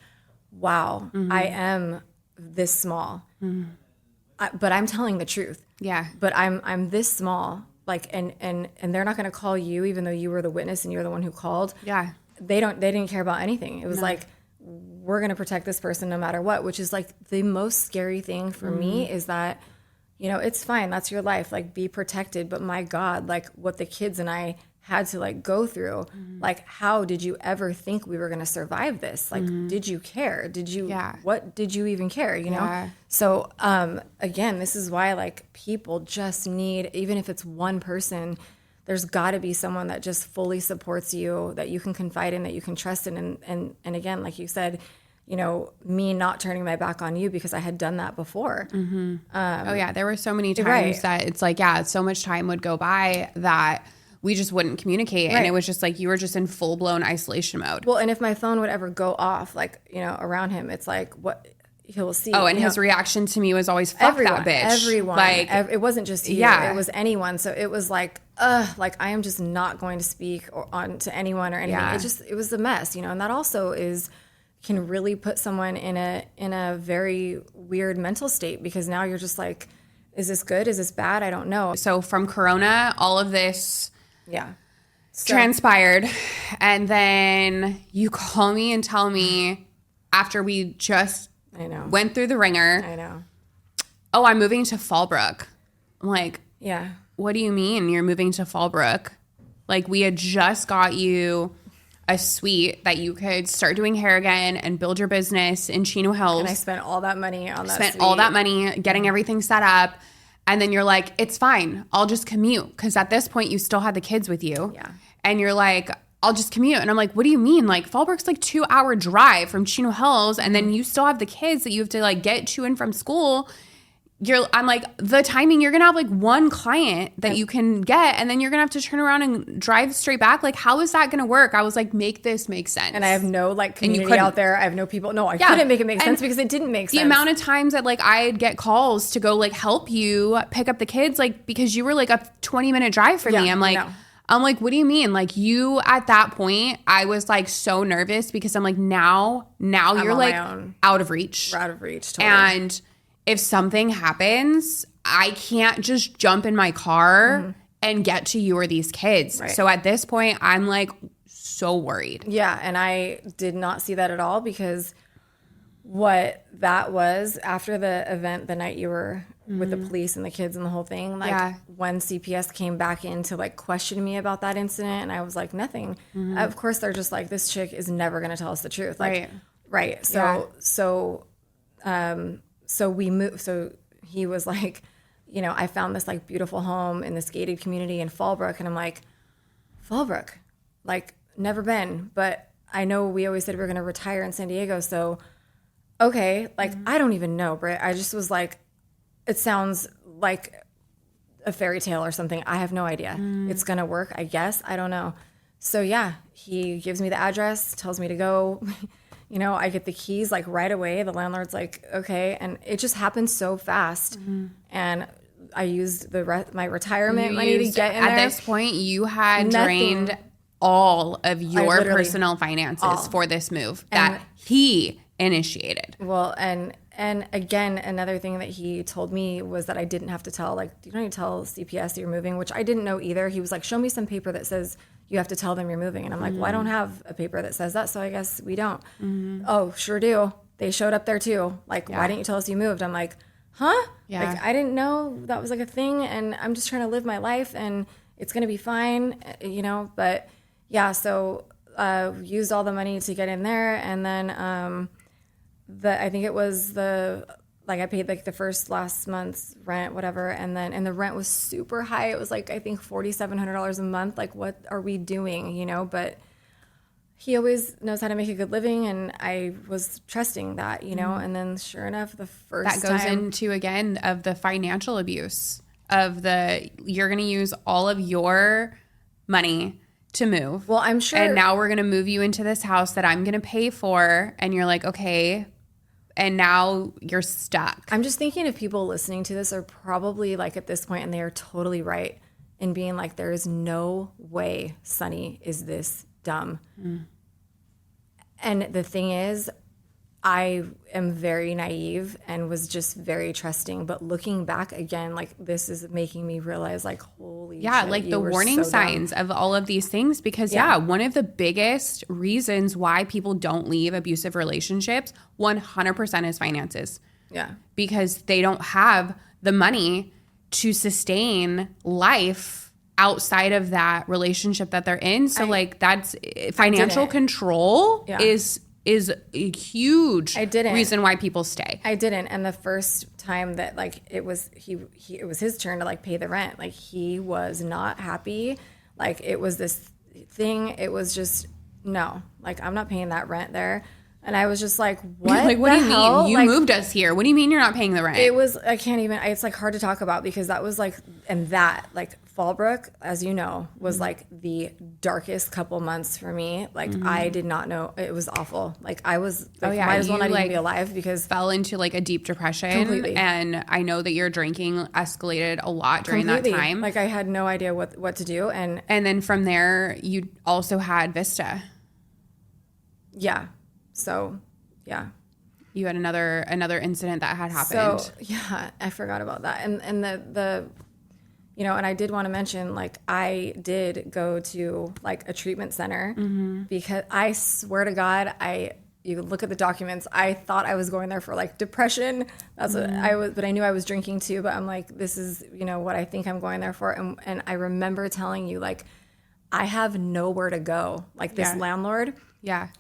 wow, I am this small. But I'm telling the truth. Yeah. But I'm this small. Like, and they're not going to call you, even though you were the witness and you're the one who called. Yeah. They didn't care about anything. It was like, we're going to protect this person no matter what, which is like the most scary thing for me is that, you know, it's fine. That's your life. Like, be protected. But my God, like what the kids and I had to like go through, like, how did you ever think we were going to survive this? Like, did you care? Did you, what did you even care? You know? So, again, this is why like people just need, even if it's one person, there's got to be someone that just fully supports you, that you can confide in, that you can trust in. And again, like you said, you know, me not turning my back on you because I had done that before. Oh yeah. There were so many times that it's like, so much time would go by that we just wouldn't communicate. And it was just like, you were just in full blown isolation mode. Well, and if my phone would ever go off, like, you know, around him, it's like, what he'll see. Oh, and his reaction to me was always, fuck that bitch. Everyone. Like, it wasn't just you. Yeah. It was anyone. So it was like, like I am just not going to speak on to anyone or anything. Yeah. It was a mess, you know, and that also can really put someone in a very weird mental state, because now you're just like, is this good? Is this bad? I don't know. So from Corona, all of this So, transpired. And then you call me and tell me after we just went through the ringer. I know. Oh, I'm moving to Fallbrook. I'm like, Yeah. what do you mean you're moving to Fallbrook? Like, we had just got you a suite that you could start doing hair again and build your business in Chino Hills. And I spent all that money on that Spent suite. all that money getting everything set up. And then you're like, it's fine. I'll just commute. Because at this point, you still had the kids with you. Yeah. And you're like, I'll just commute. And I'm like, what do you mean? Like, Fallbrook's like 2-hour drive from Chino Hills. And then you still have the kids that you have to like get to and from school. I'm like, the timing, you're going to have like one client that you can get, and then you're going to have to turn around and drive straight back. Like, how is that going to work? I was like, make this make sense. And I have no like community out there. I have no people. No, I couldn't make it make sense because it didn't make sense. The amount of times that like I'd get calls to go like help you pick up the kids, like because you were like a 20-minute drive from me. I'm like, what do you mean? Like, you at that point, I was like so nervous because I'm like, now you're like out of reach. We're out of reach. Totally. And if something happens, I can't just jump in my car and get to you or these kids. Right. So at this point, I'm like so worried. Yeah, and I did not see that at all, because what that was after the event, the night you were with the police and the kids and the whole thing, like when CPS came back in to like question me about that incident, and I was like, nothing. Of course, they're just like, this chick is never going to tell us the truth. Like, right. So we moved. So he was like, you know, I found this like beautiful home in this gated community in Fallbrook. And I'm like, Fallbrook, like never been, but I know we always said we were going to retire in San Diego. So, okay. Like, I don't even know, Britt. I just was like, it sounds like a fairy tale or something. I have no idea. It's going to work, I guess. I don't know. So yeah, he gives me the address, tells me to go. You know, I get the keys like right away. The landlord's like, okay. And it just happened so fast. And I used my retirement money to get in there. At this point, you had drained all of your personal finances for this move that he initiated. Well, and again, another thing that he told me was that I didn't have to tell, like, you don't need to tell CPS you're moving, which I didn't know either. He was like, show me some paper that says you have to tell them you're moving. And I'm like, well, I don't have a paper that says that, so I guess we don't. Oh, sure do. They showed up there too. Like, why didn't you tell us you moved? I'm like, huh? Yeah. Like, I didn't know that was like a thing, and I'm just trying to live my life, and it's going to be fine, you know? But yeah, so used all the money to get in there, and then I think it was the like I paid like the last month's rent, whatever, and the rent was super high. It was like I think $4,700 a month. Like, what are we doing, you know? But he always knows how to make a good living, and I was trusting that, you know. And then sure enough, the first that goes time, into again of the financial abuse of you're going to use all of your money to move. Well, I'm sure, and now we're going to move you into this house that I'm going to pay for, and you're like, okay. And now you're stuck. I'm just thinking if people listening to this are probably like at this point, and they are totally right in being like, there is no way Sunny is this dumb. And the thing is, I am very naive and was just very trusting. But looking back again, like this is making me realize like, holy shit, like the warning signs of all of these things. Because one of the biggest reasons why people don't leave abusive relationships 100% is finances. Yeah. Because they don't have the money to sustain life outside of that relationship that they're in. So like that's financial control is a huge reason why people stay. I didn't. And the first time that like it was it was his turn to like pay the rent, like he was not happy. Like it was this thing. It was just no. Like I'm not paying that rent there. And I was just like, what? Like, what do you mean? You moved us here. What do you mean you're not paying the rent? It was, I can't even, it's like hard to talk about because that was like, and that, like Fallbrook, as you know, was like the darkest couple months for me. Like I did not know, it was awful. Like I was, like, might as well not even be alive because. Fell into like a deep depression. Completely. And I know that your drinking escalated a lot during that time. Like I had no idea what to do. And then from there, you also had Vista. Yeah. So, yeah. You had another incident that had happened. So, yeah, I forgot about that. And the you know, and I did want to mention, like, I did go to, like, a treatment center because I swear to God, you look at the documents, I thought I was going there for, like, depression. That's what I was, but I knew I was drinking too. But I'm like, this is, you know, what I think I'm going there for. And I remember telling you, like, I have nowhere to go. Like, this landlord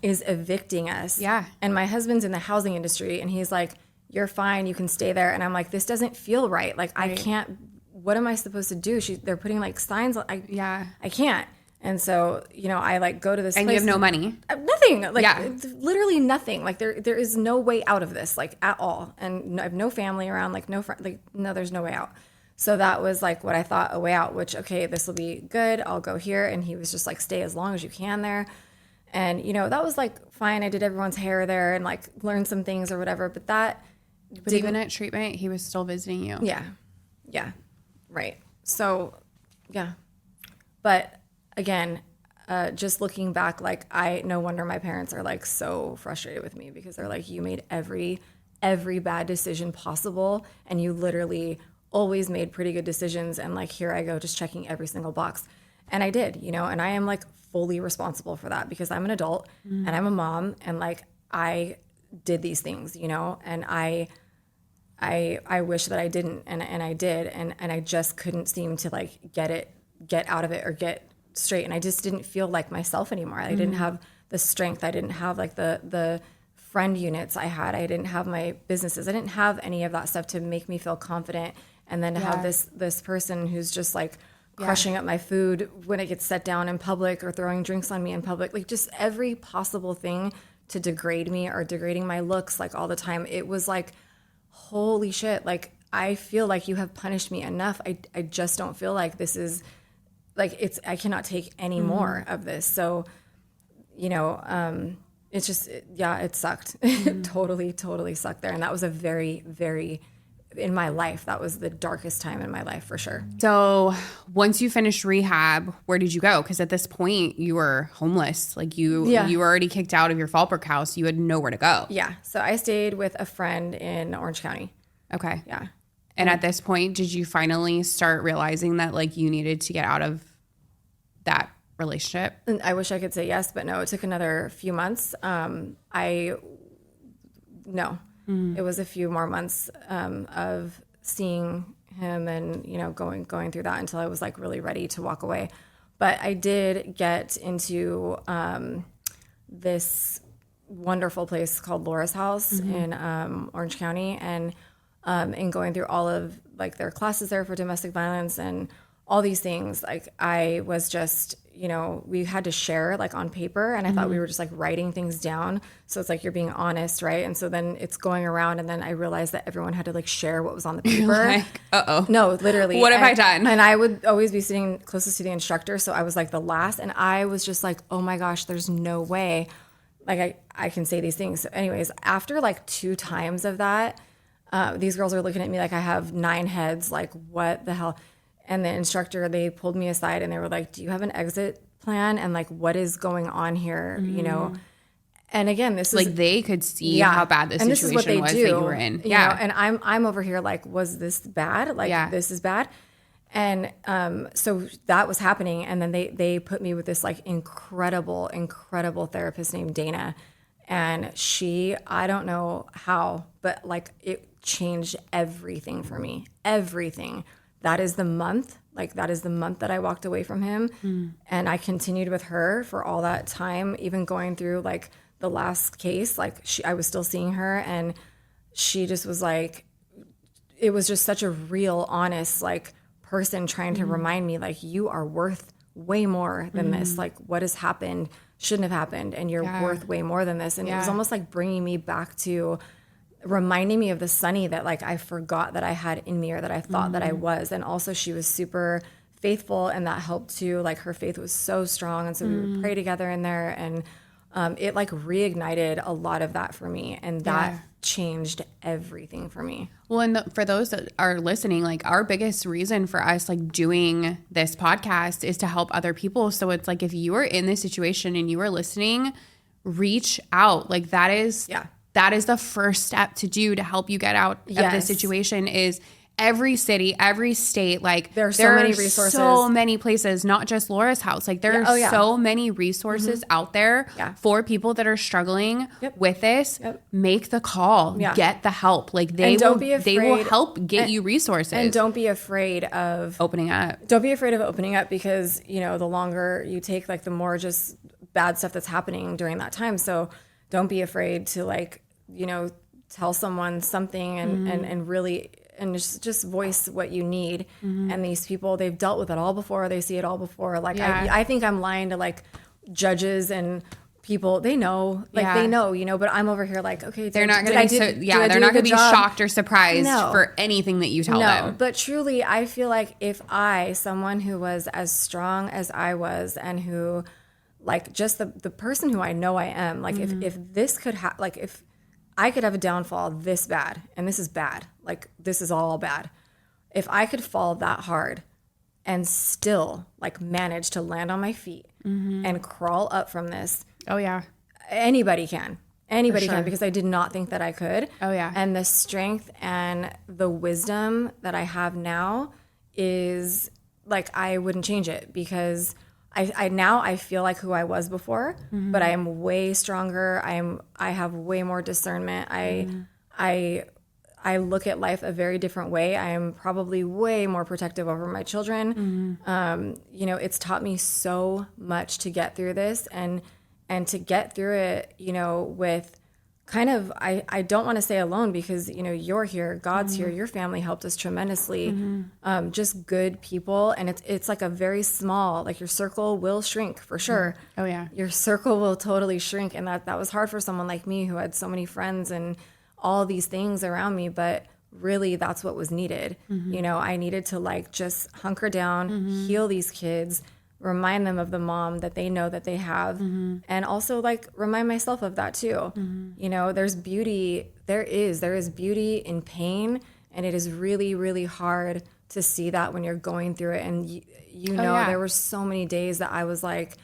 is evicting us. Yeah. And my husband's in the housing industry, and he's like, you're fine, you can stay there. And I'm like, this doesn't feel right. Like, I can't, what am I supposed to do? They're putting, like, signs. I can't. And so, you know, I, like, go to this place. And you have no money. Nothing. Like, literally nothing. Like, there is no way out of this, like, at all. And I have no family around, like, no friend. Like, no, there's no way out. So that was, like, what I thought a way out, which, okay, this will be good. I'll go here. And he was just like, stay as long as you can there. And, you know, that was, like, fine. I did everyone's hair there and, like, learned some things or whatever. But that. But even at treatment, he was still visiting you. Yeah. Yeah. Right. So, yeah. But again, just looking back, like, no wonder my parents are, like, so frustrated with me because they're like, you made every bad decision possible, and you literally always made pretty good decisions. And, like, here I go, just checking every single box. And I did, you know, and I am, like, fully responsible for that because I'm an adult and I'm a mom, and, like, I did these things, you know, and I wish that I didn't, and I did, and I just couldn't seem to, like, get out of it or get straight. And I just didn't feel like myself anymore. I didn't have the strength. I didn't have, like, the friend units I had. I didn't have my businesses. I didn't have any of that stuff to make me feel confident. And then to have this person who's just, like, crushing up my food when it gets set down in public or throwing drinks on me in public, like, just every possible thing to degrade me or degrading my looks, like, all the time. It was like, holy shit, like, I feel like you have punished me enough. I just don't feel like this is, like, I cannot take any more of this. So, you know, it's just, it sucked. It totally sucked there. And that was a very, very, in my life, that was the darkest time in my life for sure. So once you finished rehab, where did you go? Because at this point you were homeless. Like you were already kicked out of your Fallbrook house. You had nowhere to go. Yeah. So I stayed with a friend in Orange County. Okay. Yeah. And at this point, did you finally start realizing that, like, you needed to get out of that relationship? And I wish I could say yes, but no, it took another few months. It was a few more months of seeing him and, you know, going through that until I was, like, really ready to walk away. But I did get into this wonderful place called Laura's House in Orange County, and and going through all of like their classes there for domestic violence and all these things. Like I was just, you know, we had to share like on paper, and I thought we were just like writing things down. So it's like you're being honest, right? And so then it's going around, and then I realized that everyone had to like share what was on the paper. Like, uh-oh. No, literally. What have I done? And I would always be sitting closest to the instructor, so I was like the last, and I was just like, oh my gosh, there's no way like I can say these things. So anyways, after like 2 times of that, these girls are looking at me like I have 9 heads, like what the hell? And the instructor, they pulled me aside and they were like, do you have an exit plan? And like, what is going on here? You know? And again, this is like they could see how bad the situation was that you were in. Yeah. You know? And I'm over here like, was this bad? Like this is bad. And so that was happening. And then they put me with this like incredible therapist named Dana. And she, I don't know how, but like it changed everything for me. Everything. That is the month that I walked away from him. And I continued with her for all that time, even going through like the last case, like I was still seeing her, and she just was like, it was just such a real, honest, like person trying to remind me like, you are worth way more than this. Like what has happened shouldn't have happened, and you're worth way more than this. And it was almost like bringing me back to reminding me of the Sunny that like I forgot that I had in me, or that I thought that I was. And also she was super faithful, and that helped too. Like her faith was so strong, and so we would pray together in there, and it like reignited a lot of that for me, and that changed everything for me. Well, and for those that are listening, like our biggest reason for us like doing this podcast is to help other people. So it's like if you are in this situation and you are listening, reach out. Like that is the first step to do to help you get out of this situation. Is every city, every state, like there are so many resources, so many places, not just Laura's house. Like there are so many resources out there for people that are struggling with this. Make the call, get the help. Like they will help get you resources. And don't be afraid of opening up. Don't be afraid of opening up, because, you know, the longer you take, like the more just bad stuff that's happening during that time. So don't be afraid to like, you know, tell someone something and really, and just voice what you need. And these people, they've dealt with it all before. They see it all before. Like, I think I'm lying to like judges and people. They know, like they know, you know, but I'm over here like, okay, they're not going to be shocked or surprised for anything that you tell them. But truly, I feel like if someone who was as strong as I was, and who like just the person who I know I am, like if this could like if I could have a downfall this bad, and this is bad, like this is all bad. If I could fall that hard and still like manage to land on my feet and crawl up from this. Oh yeah. Anybody can, because I did not think that I could. Oh yeah. And the strength and the wisdom that I have now is like, I wouldn't change it, because I now feel like who I was before, but I am way stronger. I have way more discernment. I look at life a very different way. I am probably way more protective over my children. You know, it's taught me so much to get through this, and to get through it, you know, with kind of, I don't want to say alone, because, you know, you're here, God's here, your family helped us tremendously, just good people. And it's like a very small, like your circle will shrink for sure. Oh yeah. Your circle will totally shrink. And that was hard for someone like me who had so many friends and all these things around me, but really that's what was needed. You know, I needed to like just hunker down, heal these kids, remind them of the mom that they know that they have, and also like remind myself of that too. You know, there is beauty in pain, and it is really, really hard to see that when you're going through it. And you know, there were so many days that I was like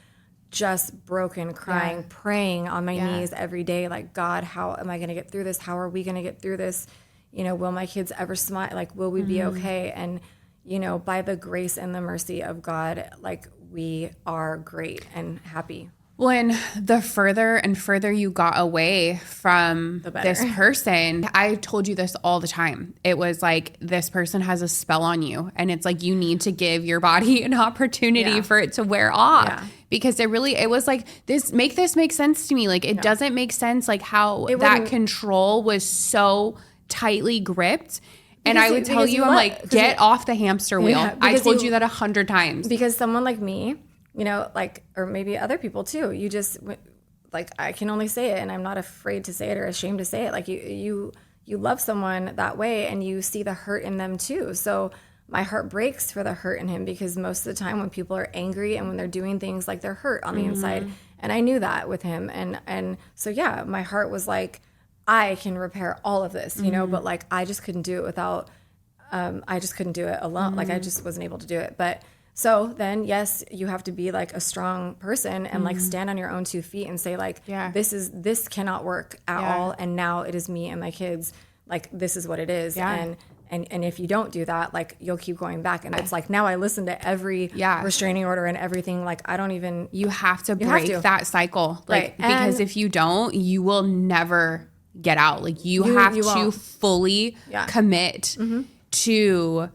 just broken, crying, praying on my knees every day, like, God, how am I going to get through this? How are we going to get through this? You know, will my kids ever smile? Like, will we be okay? And, you know, by the grace and the mercy of God, like, we are great and happy. Well, and the further and further you got away from this person, I told you this all the time. It was like, this person has a spell on you, and it's like, you need to give your body an opportunity for it to wear off, because it was like, this make sense to me. Like, it doesn't make sense, like how that control was so tightly gripped. And Because I would tell you, I'm like, get off the hamster wheel. Yeah, I because told you that 100 times. Because someone like me, you know, like, or maybe other people too, you just, like, I can only say it, and I'm not afraid to say it or ashamed to say it. Like, you love someone that way, and you see the hurt in them too. So my heart breaks for the hurt in him, because most of the time when people are angry and when they're doing things, like, they're hurt on the inside. And I knew that with him. And so, yeah, my heart was like, I can repair all of this, you know, but like, I just couldn't do it without, I just couldn't do it alone. Like, I just wasn't able to do it. But so then, yes, you have to be like a strong person and like stand on your own 2 feet and say like, this cannot work at all. And now it is me and my kids. Like, this is what it is. And if you don't do that, like, you'll keep going back. And it's like, now I listen to every restraining order and everything. Like, I don't even. You have to break that cycle. Like, because if you don't, you will never get out. Like, you have to fully commit to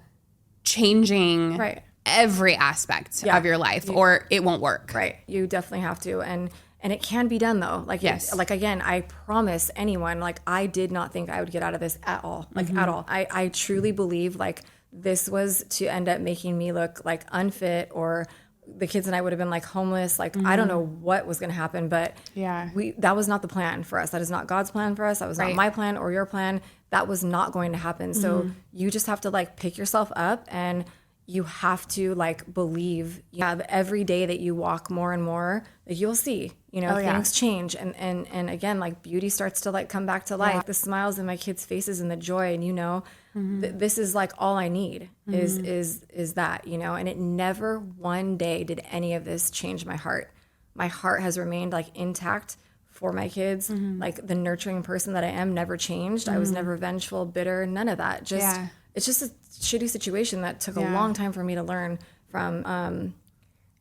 changing every aspect of your life, or it won't work. Right. You definitely have to. And it can be done though. Like, like, again, I promise anyone, like, I did not think I would get out of this at all. Like, at all. I truly believe like this was to end up making me look like unfit, or the kids and I would have been like homeless. Like, I don't know what was going to happen, but that was not the plan for us. That is not God's plan for us. That was not my plan or your plan. That was not going to happen. So you just have to like pick yourself up, and you have to like believe. Every day that you walk more and more, like, you'll see, you know, things change. And again, like, beauty starts to like come back to life. The smiles in my kids' faces and the joy, and you know, this is like all I need is that, you know. And it never one day did any of this change my heart. My heart has remained like intact for my kids. Like, the nurturing person that I am never changed. I was never vengeful, bitter, none of that. Just it's just a shitty situation that took a long time for me to learn from.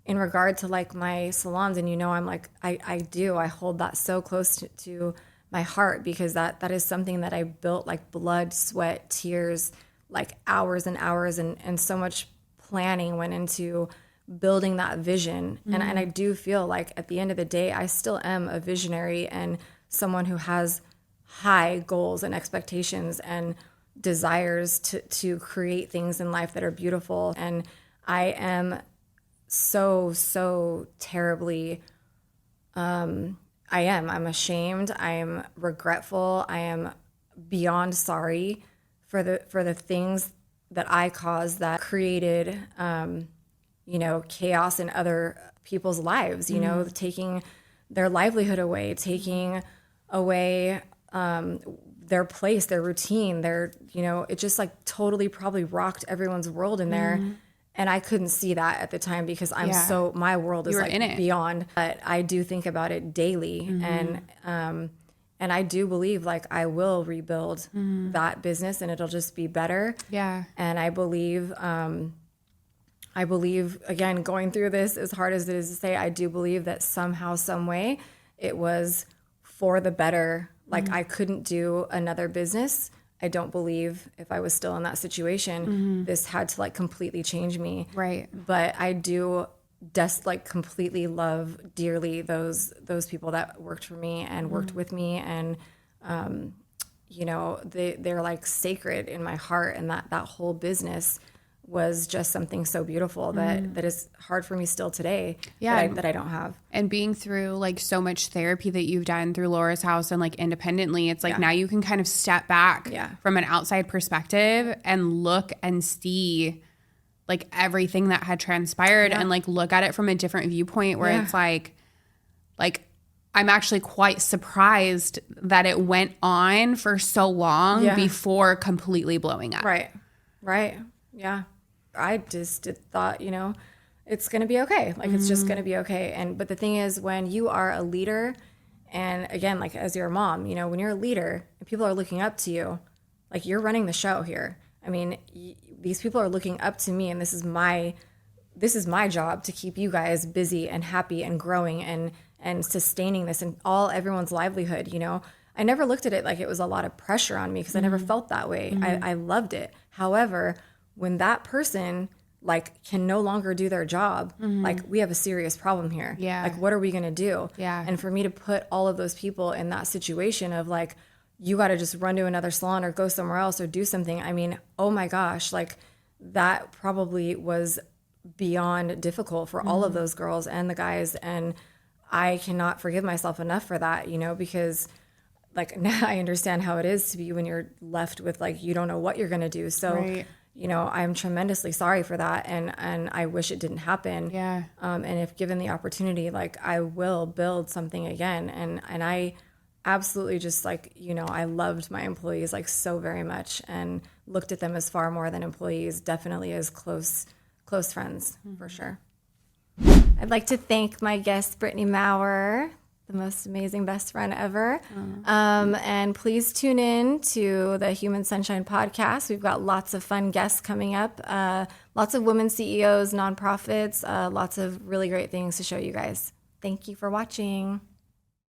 In regard to like my salons, and you know, I'm like, I hold that so close to my heart, because that is something that I built, like, blood, sweat, tears, like hours and hours, and so much planning went into building that vision. And I do feel like at the end of the day, I still am a visionary and someone who has high goals and expectations and desires to create things in life that are beautiful. And I am so terribly, I'm ashamed. I am regretful. I am beyond sorry for the things that I caused that created, you know, chaos in other people's lives, you know, taking their livelihood away, taking away, their place, their routine, their, you know, it just like totally probably rocked everyone's world in there. And I couldn't see that at the time, because my world is like beyond, but I do think about it daily. And I do believe like I will rebuild that business, and it'll just be better. And I believe, again, going through this, as hard as it is to say, I do believe that somehow, some way, it was for the better. Like, I couldn't do another business. I don't believe if I was still in that situation, this had to like completely change me. Right. But I do just like completely love dearly those people that worked for me and worked with me. And, you know, they're like sacred in my heart. And that whole business was just something so beautiful that is hard for me still today that I don't have. And being through like so much therapy that you've done through Laura's house and like independently, it's like now you can kind of step back from an outside perspective and look and see like everything that had transpired and like look at it from a different viewpoint, where it's like I'm actually quite surprised that it went on for so long before completely blowing up. Right. Yeah. I just thought, you know, it's going to be okay. Like, it's just going to be okay. But the thing is, when you are a leader, and again, like as your mom, you know, when you're a leader and people are looking up to you, like, you're running the show here. I mean, these people are looking up to me, and this is my job to keep you guys busy and happy and growing and sustaining this and everyone's livelihood. You know, I never looked at it like it was a lot of pressure on me, because I never felt that way. I loved it. However, when that person like can no longer do their job, like, we have a serious problem here. Like, what are we going to do? And for me to put all of those people in that situation of like, you got to just run to another salon or go somewhere else or do something. I mean, oh my gosh, like that probably was beyond difficult for all of those girls and the guys. And I cannot forgive myself enough for that, you know, because like now I understand how it is to be when you're left with like, you don't know what you're going to do. So, Right. you know, I'm tremendously sorry for that. And I wish it didn't happen. Yeah. And if given the opportunity, like I will build something again. And I absolutely just like, you know, I loved my employees like so very much and looked at them as far more than employees, definitely as close friends for sure. I'd like to thank my guest, Brittany Maurer, the most amazing best friend ever. And please tune in to the Human Sunshine podcast. We've got lots of fun guests coming up, lots of women CEOs, nonprofits, lots of really great things to show you guys. Thank you for watching.